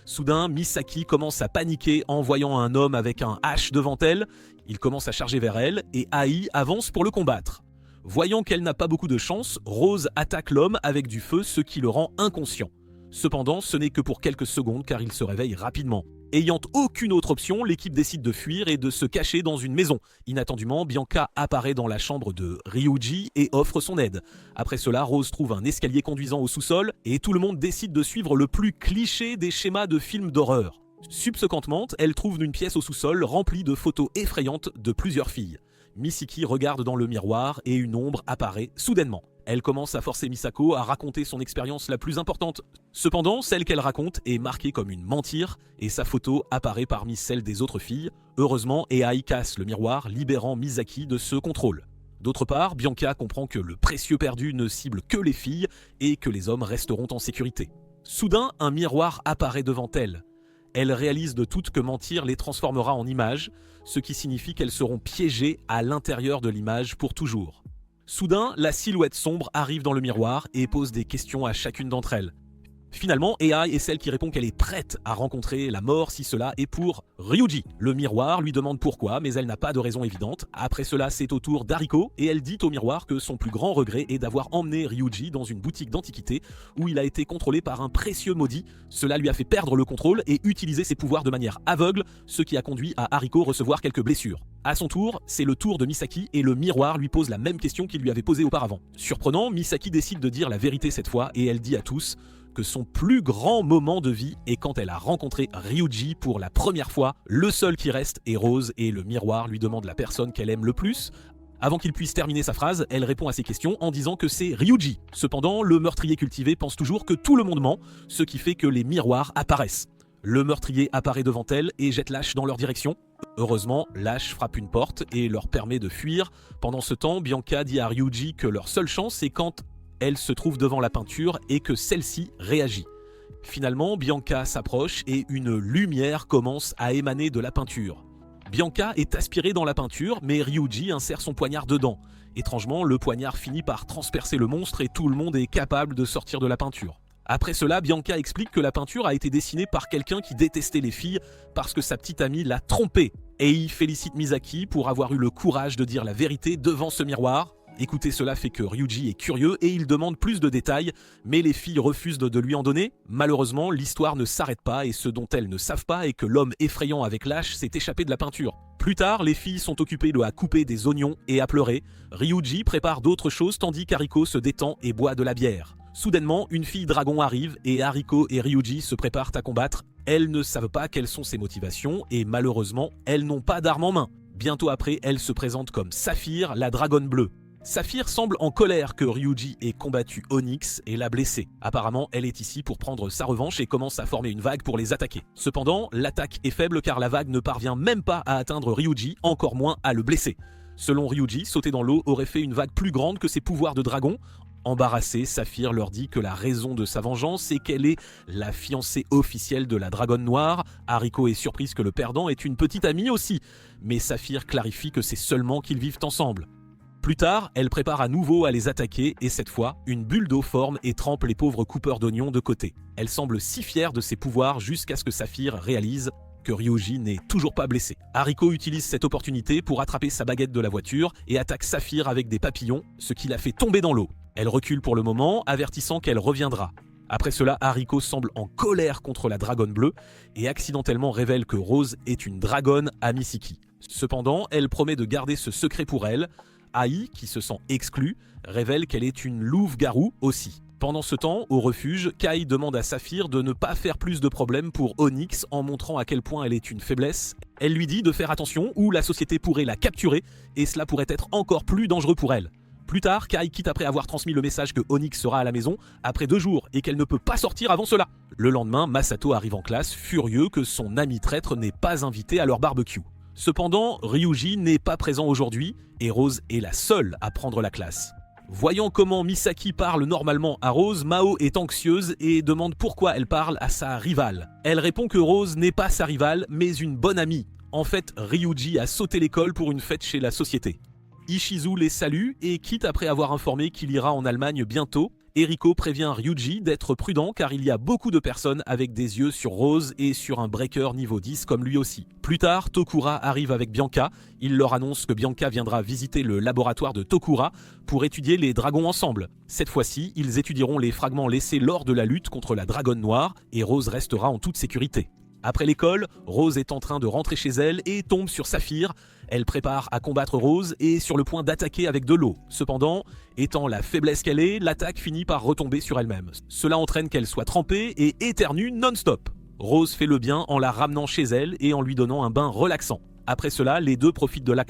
Speaker 1: Soudain, Misaki commence à paniquer en voyant un homme avec un hache devant elle. Il commence à charger vers elle et Ai avance pour le combattre. Voyant qu'elle n'a pas beaucoup de chance, Rose attaque l'homme avec du feu, ce qui le rend inconscient. Cependant, ce n'est que pour quelques secondes car il se réveille rapidement. Ayant aucune autre option, l'équipe décide de fuir et de se cacher dans une maison. Inattendument, Bianca apparaît dans la chambre de Ryuji et offre son aide. Après cela, Rose trouve un escalier conduisant au sous-sol et tout le monde décide de suivre le plus cliché des schémas de films d'horreur. Subséquemment, elle trouve une pièce au sous-sol remplie de photos effrayantes de plusieurs filles. Misaki regarde dans le miroir et une ombre apparaît soudainement. Elle commence à forcer Misako à raconter son expérience la plus importante. Cependant, celle qu'elle raconte est marquée comme une mentir et sa photo apparaît parmi celles des autres filles. Heureusement, Ai casse le miroir, libérant Misaki de ce contrôle. D'autre part, Bianca comprend que le précieux perdu ne cible que les filles et que les hommes resteront en sécurité. Soudain, un miroir apparaît devant elle. Elle réalise de toutes que mentir les transformera en images, ce qui signifie qu'elles seront piégées à l'intérieur de l'image pour toujours. Soudain, la silhouette sombre arrive dans le miroir et pose des questions à chacune d'entre elles. Finalement, AI est celle qui répond qu'elle est prête à rencontrer la mort si cela est pour Ryuji. Le miroir lui demande pourquoi, mais elle n'a pas de raison évidente. Après cela, c'est au tour d'Ariko, et elle dit au miroir que son plus grand regret est d'avoir emmené Ryuji dans une boutique d'antiquité où il a été contrôlé par un précieux maudit. Cela lui a fait perdre le contrôle et utiliser ses pouvoirs de manière aveugle, ce qui a conduit à Ariko recevoir quelques blessures. À son tour, c'est le tour de Misaki et le miroir lui pose la même question qu'il lui avait posée auparavant. Surprenant, Misaki décide de dire la vérité cette fois et elle dit à tous que son plus grand moment de vie est quand elle a rencontré Ryuji pour la première fois. Le seul qui reste est Rose et le miroir lui demande la personne qu'elle aime le plus. Avant qu'il puisse terminer sa phrase, elle répond à ses questions en disant que c'est Ryuji. Cependant, le meurtrier cultivé pense toujours que tout le monde ment, ce qui fait que les miroirs apparaissent. Le meurtrier apparaît devant elle et jette l'Ash dans leur direction. Heureusement, l'Ash frappe une porte et leur permet de fuir. Pendant ce temps, Bianca dit à Ryuji que leur seule chance est quand elle se trouve devant la peinture et que celle-ci réagit. Finalement, Bianca s'approche et une lumière commence à émaner de la peinture. Bianca est aspirée dans la peinture, mais Ryuji insère son poignard dedans. Étrangement, le poignard finit par transpercer le monstre et tout le monde est capable de sortir de la peinture. Après cela, Bianca explique que la peinture a été dessinée par quelqu'un qui détestait les filles parce que sa petite amie l'a trompée. Ei félicite Misaki pour avoir eu le courage de dire la vérité devant ce miroir. Écouter cela fait que Ryuji est curieux et il demande plus de détails, mais les filles refusent de lui en donner. Malheureusement, l'histoire ne s'arrête pas et ce dont elles ne savent pas est que l'homme effrayant avec l'Ash s'est échappé de la peinture. Plus tard, les filles sont occupées à couper des oignons et à pleurer. Ryuji prépare d'autres choses tandis qu'Ariko se détend et boit de la bière. Soudainement, une fille dragon arrive et Ariko et Ryuji se préparent à combattre. Elles ne savent pas quelles sont ses motivations et malheureusement, elles n'ont pas d'armes en main. Bientôt après, elle se présente comme Saphir, la dragonne bleue. Saphir semble en colère que Ryuji ait combattu Onyx et l'a blessée. Apparemment, elle est ici pour prendre sa revanche et commence à former une vague pour les attaquer. Cependant, l'attaque est faible car la vague ne parvient même pas à atteindre Ryuji, encore moins à le blesser. Selon Ryuji, sauter dans l'eau aurait fait une vague plus grande que ses pouvoirs de dragon. Embarrassée, Saphir leur dit que la raison de sa vengeance est qu'elle est la fiancée officielle de la dragonne noire. Ariko est surprise que le perdant est une petite amie aussi, mais Saphir clarifie que c'est seulement qu'ils vivent ensemble. Plus tard, elle prépare à nouveau à les attaquer et cette fois, une bulle d'eau forme et trempe les pauvres coupeurs d'oignons de côté. Elle semble si fière de ses pouvoirs jusqu'à ce que Saphir réalise que Ryuji n'est toujours pas blessé. Ariko utilise cette opportunité pour attraper sa baguette de la voiture et attaque Saphir avec des papillons, ce qui la fait tomber dans l'eau. Elle recule pour le moment, avertissant qu'elle reviendra. Après cela, Ariko semble en colère contre la dragonne bleue et accidentellement révèle que Rose est une dragonne à Misaki. Cependant, elle promet de garder ce secret pour elle. Ai, qui se sent exclue, révèle qu'elle est une louve-garou aussi. Pendant ce temps, au refuge, Kai demande à Saphir de ne pas faire plus de problèmes pour Onyx en montrant à quel point elle est une faiblesse. Elle lui dit de faire attention ou la société pourrait la capturer et cela pourrait être encore plus dangereux pour elle. Plus tard, Kai quitte après avoir transmis le message que Onyx sera à la maison après 2 jours et qu'elle ne peut pas sortir avant cela. Le lendemain, Masato arrive en classe, furieux que son ami traître n'ait pas invité à leur barbecue. Cependant, Ryuji n'est pas présent aujourd'hui et Rose est la seule à prendre la classe. Voyant comment Misaki parle normalement à Rose, Mao est anxieuse et demande pourquoi elle parle à sa rivale. Elle répond que Rose n'est pas sa rivale, mais une bonne amie. En fait, Ryuji a sauté l'école pour une fête chez la société. Ishizu les salue et quitte après avoir informé qu'il ira en Allemagne bientôt. Eriko prévient Ryuji d'être prudent car il y a beaucoup de personnes avec des yeux sur Rose et sur un breaker niveau 10 comme lui aussi. Plus tard, Tokura arrive avec Bianca. Il leur annonce que Bianca viendra visiter le laboratoire de Tokura pour étudier les dragons ensemble. Cette fois-ci, ils étudieront les fragments laissés lors de la lutte contre la dragonne noire et Rose restera en toute sécurité. Après l'école, Rose est en train de rentrer chez elle et tombe sur Saphir. Elle prépare à combattre Rose et est sur le point d'attaquer avec de l'eau. Cependant, étant la faiblesse qu'elle est, l'attaque finit par retomber sur elle-même. Cela entraîne qu'elle soit trempée et éternue non-stop. Rose fait le bien en la ramenant chez elle et en lui donnant un bain relaxant. Après cela, les deux profitent de la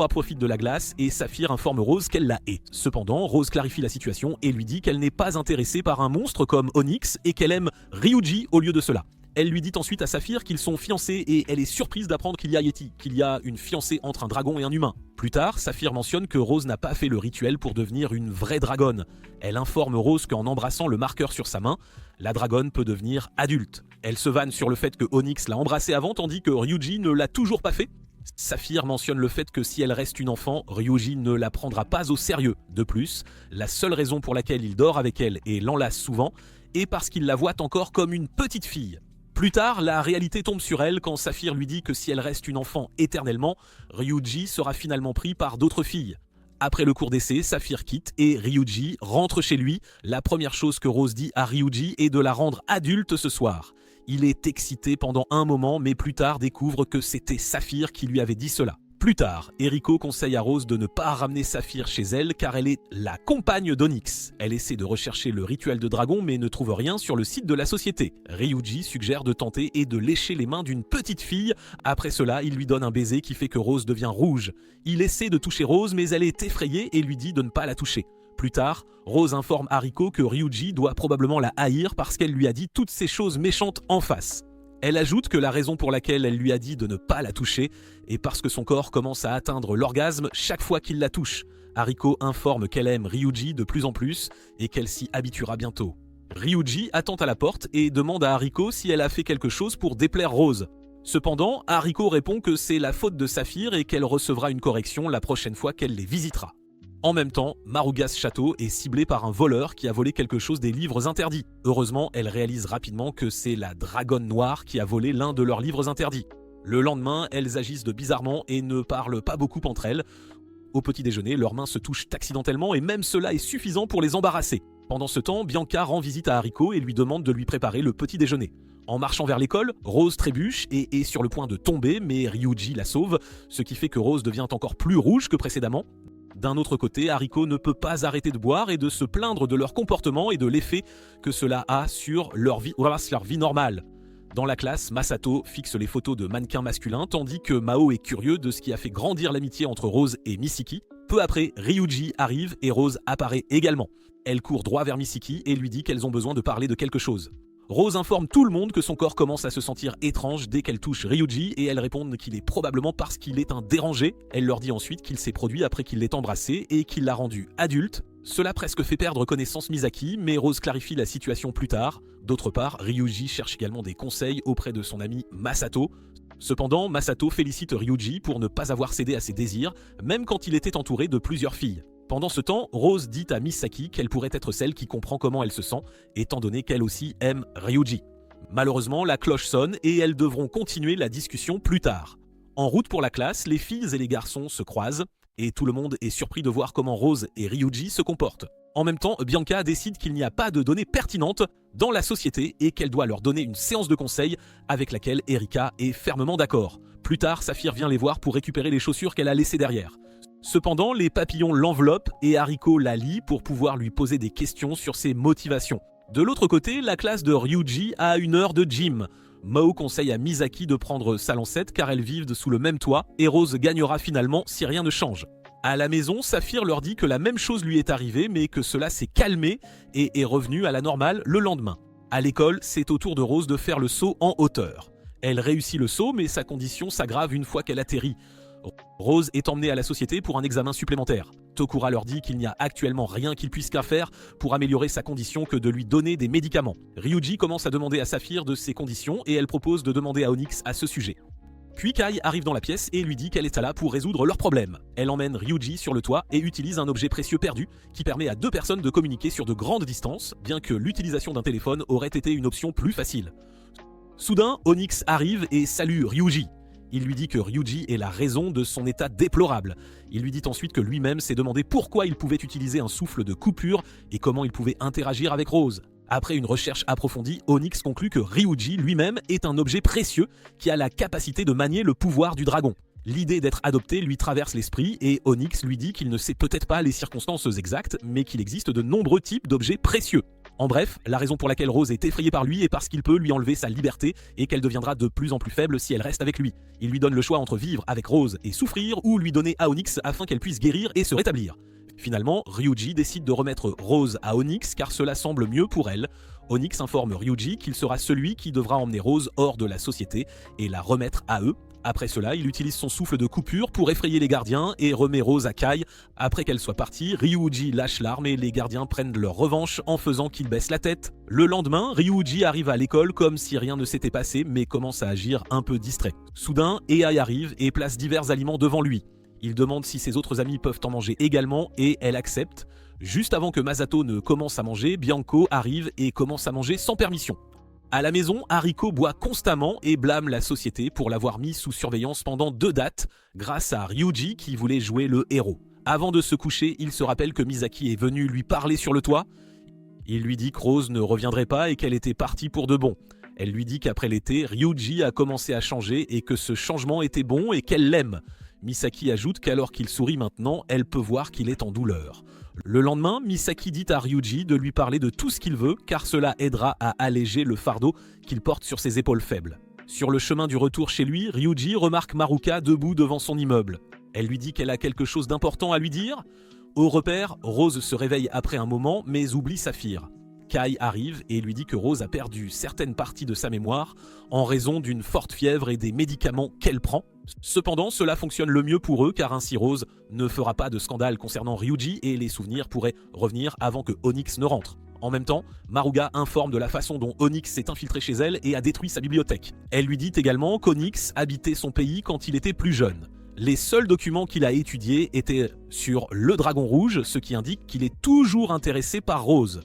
Speaker 1: profite de la glace et Saphir informe Rose qu'elle la hait. Cependant, Rose clarifie la situation et lui dit qu'elle n'est pas intéressée par un monstre comme Onyx et qu'elle aime Ryuji au lieu de cela. Elle lui dit ensuite à Saphir qu'ils sont fiancés et elle est surprise d'apprendre qu'il y a une fiancée entre un dragon et un humain. Plus tard, Saphir mentionne que Rose n'a pas fait le rituel pour devenir une vraie dragonne. Elle informe Rose qu'en embrassant le marqueur sur sa main, la dragonne peut devenir adulte. Elle se vanne sur le fait que Onyx l'a embrassée avant tandis que Ryuji ne l'a toujours pas fait. Saphir mentionne le fait que si elle reste une enfant, Ryuji ne la prendra pas au sérieux. De plus, la seule raison pour laquelle il dort avec elle et l'enlace souvent et parce qu'il la voit encore comme une petite fille. Plus tard, la réalité tombe sur elle quand Saphir lui dit que si elle reste une enfant éternellement, Ryuji sera finalement pris par d'autres filles. Après le cours d'essai, Saphir quitte et Ryuji rentre chez lui. La première chose que Rose dit à Ryuji est de la rendre adulte ce soir. Il est excité pendant un moment, mais plus tard découvre que c'était Saphir qui lui avait dit cela. Plus tard, Eriko conseille à Rose de ne pas ramener Saphir chez elle car elle est la compagne d'Onyx. Elle essaie de rechercher le rituel de dragon mais ne trouve rien sur le site de la société. Ryuji suggère de tenter et de lécher les mains d'une petite fille. Après cela, il lui donne un baiser qui fait que Rose devient rouge. Il essaie de toucher Rose mais elle est effrayée et lui dit de ne pas la toucher. Plus tard, Rose informe Hariko que Ryuji doit probablement la haïr parce qu'elle lui a dit toutes ces choses méchantes en face. Elle ajoute que la raison pour laquelle elle lui a dit de ne pas la toucher est parce que son corps commence à atteindre l'orgasme chaque fois qu'il la touche. Hariko informe qu'elle aime Ryuji de plus en plus et qu'elle s'y habituera bientôt. Ryuji attend à la porte et demande à Hariko si elle a fait quelque chose pour déplaire Rose. Cependant, Hariko répond que c'est la faute de Saphir et qu'elle recevra une correction la prochaine fois qu'elle les visitera. En même temps, Maruga's château est ciblé par un voleur qui a volé quelque chose des livres interdits. Heureusement, elle réalise rapidement que c'est la dragonne noire qui a volé l'un de leurs livres interdits. Le lendemain, elles agissent de bizarrement et ne parlent pas beaucoup entre elles. Au petit déjeuner, leurs mains se touchent accidentellement et même cela est suffisant pour les embarrasser. Pendant ce temps, Bianca rend visite à Hariko et lui demande de lui préparer le petit déjeuner. En marchant vers l'école, Rose trébuche et est sur le point de tomber, mais Ryuji la sauve, ce qui fait que Rose devient encore plus rouge que précédemment. D'un autre côté, Hariko ne peut pas arrêter de boire et de se plaindre de leur comportement et de l'effet que cela a sur leur vie normale. Dans la classe, Masato fixe les photos de mannequins masculins tandis que Mao est curieux de ce qui a fait grandir l'amitié entre Rose et Misiki. Peu après, Ryuji arrive et Rose apparaît également. Elle court droit vers Misiki et lui dit qu'elles ont besoin de parler de quelque chose. Rose informe tout le monde que son corps commence à se sentir étrange dès qu'elle touche Ryuji et elles répondent qu'il est probablement parce qu'il est un dérangé. Elle leur dit ensuite qu'il s'est produit après qu'il l'ait embrassé et qu'il l'a rendu adulte. Cela presque fait perdre connaissance Misaki, mais Rose clarifie la situation plus tard. D'autre part, Ryuji cherche également des conseils auprès de son ami Masato. Cependant, Masato félicite Ryuji pour ne pas avoir cédé à ses désirs, même quand il était entouré de plusieurs filles. Pendant ce temps, Rose dit à Misaki qu'elle pourrait être celle qui comprend comment elle se sent, étant donné qu'elle aussi aime Ryuji. Malheureusement, la cloche sonne et elles devront continuer la discussion plus tard. En route pour la classe, les filles et les garçons se croisent, et tout le monde est surpris de voir comment Rose et Ryuji se comportent. En même temps, Bianca décide qu'il n'y a pas de données pertinentes dans la société et qu'elle doit leur donner une séance de conseil avec laquelle Erika est fermement d'accord. Plus tard, Saphir vient les voir pour récupérer les chaussures qu'elle a laissées derrière. Cependant, les papillons l'enveloppent et Hariko la lie pour pouvoir lui poser des questions sur ses motivations. De l'autre côté, la classe de Ryuji a une heure de gym. Mao conseille à Misaki de prendre sa lancette car elles vivent sous le même toit et Rose gagnera finalement si rien ne change. À la maison, Saphir leur dit que la même chose lui est arrivée mais que cela s'est calmé et est revenu à la normale le lendemain. À l'école, c'est au tour de Rose de faire le saut en hauteur. Elle réussit le saut mais sa condition s'aggrave une fois qu'elle atterrit. Rose est emmenée à la société pour un examen supplémentaire. Tokura leur dit qu'il n'y a actuellement rien qu'il puisse faire pour améliorer sa condition que de lui donner des médicaments. Ryuji commence à demander à Saphir de ses conditions et elle propose de demander à Onyx à ce sujet. Puis Kai arrive dans la pièce et lui dit qu'elle est là pour résoudre leurs problèmes. Elle emmène Ryuji sur le toit et utilise un objet précieux perdu qui permet à deux personnes de communiquer sur de grandes distances, bien que l'utilisation d'un téléphone aurait été une option plus facile. Soudain, Onyx arrive et salue Ryuji. Il lui dit que Ryuji est la raison de son état déplorable. Il lui dit ensuite que lui-même s'est demandé pourquoi il pouvait utiliser un souffle de coupure et comment il pouvait interagir avec Rose. Après une recherche approfondie, Onyx conclut que Ryuji lui-même est un objet précieux qui a la capacité de manier le pouvoir du dragon. L'idée d'être adopté lui traverse l'esprit et Onyx lui dit qu'il ne sait peut-être pas les circonstances exactes, mais qu'il existe de nombreux types d'objets précieux. En bref, la raison pour laquelle Rose est effrayée par lui est parce qu'il peut lui enlever sa liberté et qu'elle deviendra de plus en plus faible si elle reste avec lui. Il lui donne le choix entre vivre avec Rose et souffrir ou lui donner à Onyx afin qu'elle puisse guérir et se rétablir. Finalement, Ryuji décide de remettre Rose à Onyx car cela semble mieux pour elle. Onyx informe Ryuji qu'il sera celui qui devra emmener Rose hors de la société et la remettre à eux. Après cela, il utilise son souffle de coupure pour effrayer les gardiens et remet Rose à Kai. Après qu'elle soit partie, Ryuji lâche l'arme et les gardiens prennent leur revanche en faisant qu'ils baissent la tête. Le lendemain, Ryuji arrive à l'école comme si rien ne s'était passé mais commence à agir un peu distrait. Soudain, Ai arrive et place divers aliments devant lui. Il demande si ses autres amis peuvent en manger également et elle accepte. Juste avant que Masato ne commence à manger, Bianco arrive et commence à manger sans permission. À la maison, Hariko boit constamment et blâme la société pour l'avoir mis sous surveillance pendant 2 dates, grâce à Ryuji qui voulait jouer le héros. Avant de se coucher, il se rappelle que Misaki est venu lui parler sur le toit. Il lui dit que Rose ne reviendrait pas et qu'elle était partie pour de bon. Elle lui dit qu'après l'été, Ryuji a commencé à changer et que ce changement était bon et qu'elle l'aime. Misaki ajoute qu'alors qu'il sourit maintenant, elle peut voir qu'il est en douleur. Le lendemain, Misaki dit à Ryuji de lui parler de tout ce qu'il veut car cela aidera à alléger le fardeau qu'il porte sur ses épaules faibles. Sur le chemin du retour chez lui, Ryuji remarque Maruka debout devant son immeuble. Elle lui dit qu'elle a quelque chose d'important à lui dire. Au repère, Rose se réveille après un moment mais oublie Saphir. Kai arrive et lui dit que Rose a perdu certaines parties de sa mémoire en raison d'une forte fièvre et des médicaments qu'elle prend. Cependant, cela fonctionne le mieux pour eux car ainsi Rose ne fera pas de scandale concernant Ryuji et les souvenirs pourraient revenir avant que Onyx ne rentre. En même temps, Maruga informe de la façon dont Onyx s'est infiltré chez elle et a détruit sa bibliothèque. Elle lui dit également qu'Onyx habitait son pays quand il était plus jeune. Les seuls documents qu'il a étudiés étaient sur le dragon rouge, ce qui indique qu'il est toujours intéressé par Rose.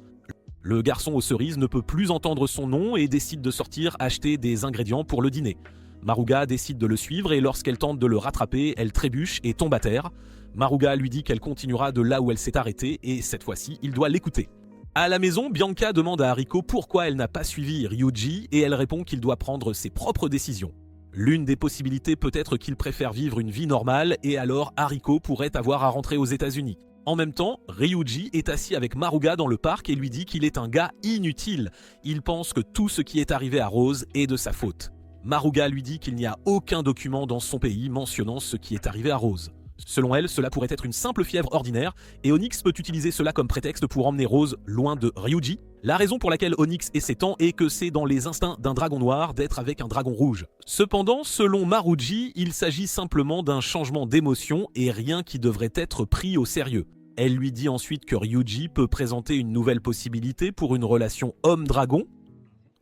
Speaker 1: Le garçon aux cerises ne peut plus entendre son nom et décide de sortir acheter des ingrédients pour le dîner. Maruga décide de le suivre et lorsqu'elle tente de le rattraper, elle trébuche et tombe à terre. Maruga lui dit qu'elle continuera de là où elle s'est arrêtée et cette fois-ci, il doit l'écouter. À la maison, Bianca demande à Hariko pourquoi elle n'a pas suivi Ryuji et elle répond qu'il doit prendre ses propres décisions. L'une des possibilités peut être qu'il préfère vivre une vie normale et alors Hariko pourrait avoir à rentrer aux États-Unis. En même temps, Ryuji est assis avec Maruga dans le parc et lui dit qu'il est un gars inutile. Il pense que tout ce qui est arrivé à Rose est de sa faute. Maruga lui dit qu'il n'y a aucun document dans son pays mentionnant ce qui est arrivé à Rose. Selon elle, cela pourrait être une simple fièvre ordinaire et Onyx peut utiliser cela comme prétexte pour emmener Rose loin de Ryuji. La raison pour laquelle Onyx est s'étend est que c'est dans les instincts d'un dragon noir d'être avec un dragon rouge. Cependant, selon Maruji, il s'agit simplement d'un changement d'émotion et rien qui devrait être pris au sérieux. Elle lui dit ensuite que Ryuji peut présenter une nouvelle possibilité pour une relation homme-dragon.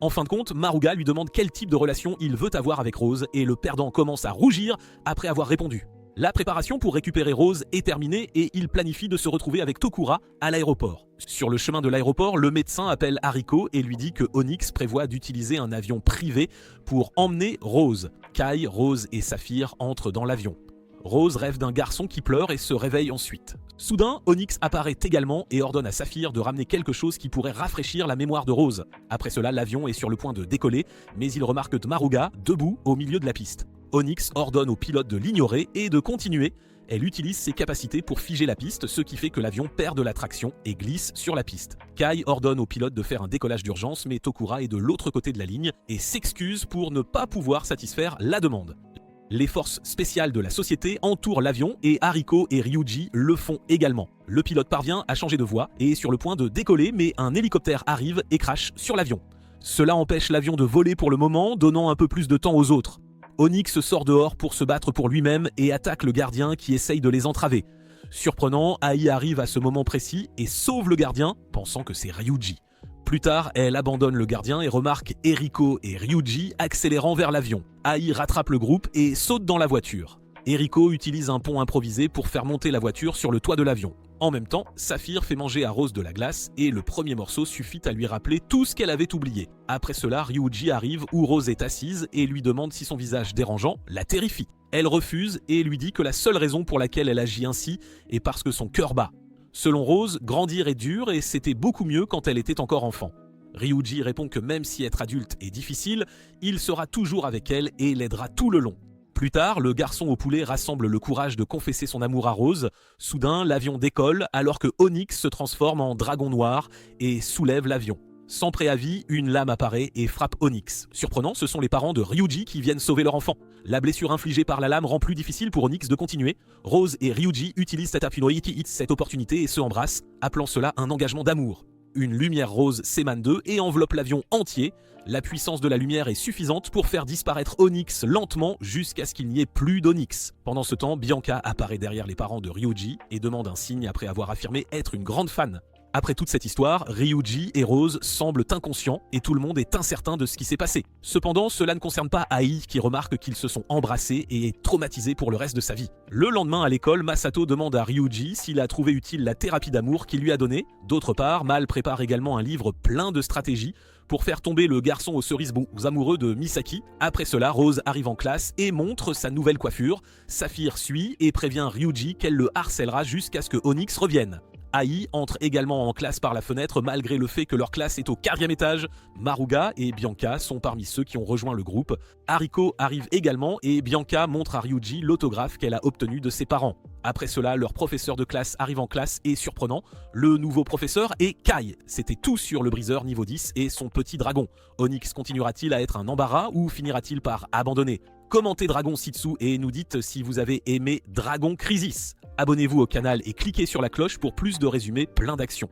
Speaker 1: En fin de compte, Maruga lui demande quel type de relation il veut avoir avec Rose et le perdant commence à rougir après avoir répondu. La préparation pour récupérer Rose est terminée et il planifie de se retrouver avec Tokura à l'aéroport. Sur le chemin de l'aéroport, le médecin appelle Hariko et lui dit que Onyx prévoit d'utiliser un avion privé pour emmener Rose. Kai, Rose et Saphir entrent dans l'avion. Rose rêve d'un garçon qui pleure et se réveille ensuite. Soudain, Onyx apparaît également et ordonne à Saphir de ramener quelque chose qui pourrait rafraîchir la mémoire de Rose. Après cela, l'avion est sur le point de décoller, mais il remarque Maruga debout au milieu de la piste. Onyx ordonne au pilote de l'ignorer et de continuer. Elle utilise ses capacités pour figer la piste, ce qui fait que l'avion perd de la traction et glisse sur la piste. Kai ordonne au pilote de faire un décollage d'urgence, mais Tokura est de l'autre côté de la ligne et s'excuse pour ne pas pouvoir satisfaire la demande. Les forces spéciales de la société entourent l'avion et Hariko et Ryuji le font également. Le pilote parvient à changer de voie et est sur le point de décoller, mais un hélicoptère arrive et crache sur l'avion. Cela empêche l'avion de voler pour le moment, donnant un peu plus de temps aux autres. Onyx sort dehors pour se battre pour lui-même et attaque le gardien qui essaye de les entraver. Surprenant, Ai arrive à ce moment précis et sauve le gardien, pensant que c'est Ryuji. Plus tard, elle abandonne le gardien et remarque Eriko et Ryuji accélérant vers l'avion. Ai rattrape le groupe et saute dans la voiture. Eriko utilise un pont improvisé pour faire monter la voiture sur le toit de l'avion. En même temps, Saphir fait manger à Rose de la glace et le premier morceau suffit à lui rappeler tout ce qu'elle avait oublié. Après cela, Ryuji arrive où Rose est assise et lui demande si son visage dérangeant la terrifie. Elle refuse et lui dit que la seule raison pour laquelle elle agit ainsi est parce que son cœur bat. Selon Rose, grandir est dur et c'était beaucoup mieux quand elle était encore enfant. Ryuji répond que même si être adulte est difficile, il sera toujours avec elle et l'aidera tout le long. Plus tard, le garçon au poulet rassemble le courage de confesser son amour à Rose. Soudain, l'avion décolle alors que Onyx se transforme en dragon noir et soulève l'avion. Sans préavis, une lame apparaît et frappe Onyx. Surprenant, ce sont les parents de Ryuji qui viennent sauver leur enfant. La blessure infligée par la lame rend plus difficile pour Onyx de continuer. Rose et Ryuji utilisent cette opportunité et se embrassent, appelant cela un engagement d'amour. Une lumière rose s'émane d'eux et enveloppe l'avion entier. La puissance de la lumière est suffisante pour faire disparaître Onyx lentement jusqu'à ce qu'il n'y ait plus d'Onyx. Pendant ce temps, Bianca apparaît derrière les parents de Ryuji et demande un signe après avoir affirmé être une grande fan. Après toute cette histoire, Ryuji et Rose semblent inconscients et tout le monde est incertain de ce qui s'est passé. Cependant, cela ne concerne pas Ai qui remarque qu'ils se sont embrassés et est traumatisé pour le reste de sa vie. Le lendemain à l'école, Masato demande à Ryuji s'il a trouvé utile la thérapie d'amour qu'il lui a donnée. D'autre part, Mal prépare également un livre plein de stratégies pour faire tomber le garçon aux cerises amoureux de Misaki. Après cela, Rose arrive en classe et montre sa nouvelle coiffure. Saphir suit et prévient Ryuji qu'elle le harcèlera jusqu'à ce que Onyx revienne. Ai entre également en classe par la fenêtre malgré le fait que leur classe est au 4e étage. Maruga et Bianca sont parmi ceux qui ont rejoint le groupe. Hariko arrive également et Bianca montre à Ryuji l'autographe qu'elle a obtenu de ses parents. Après cela, leur professeur de classe arrive en classe et surprenant, le nouveau professeur est Kai. C'était tout sur le briseur niveau 10 et son petit dragon. Onyx continuera-t-il à être un embarras ou finira-t-il par abandonner ? Commentez Dragon Sitsu et nous dites si vous avez aimé Dragon Crisis. Abonnez-vous au canal et cliquez sur la cloche pour plus de résumés plein d'actions.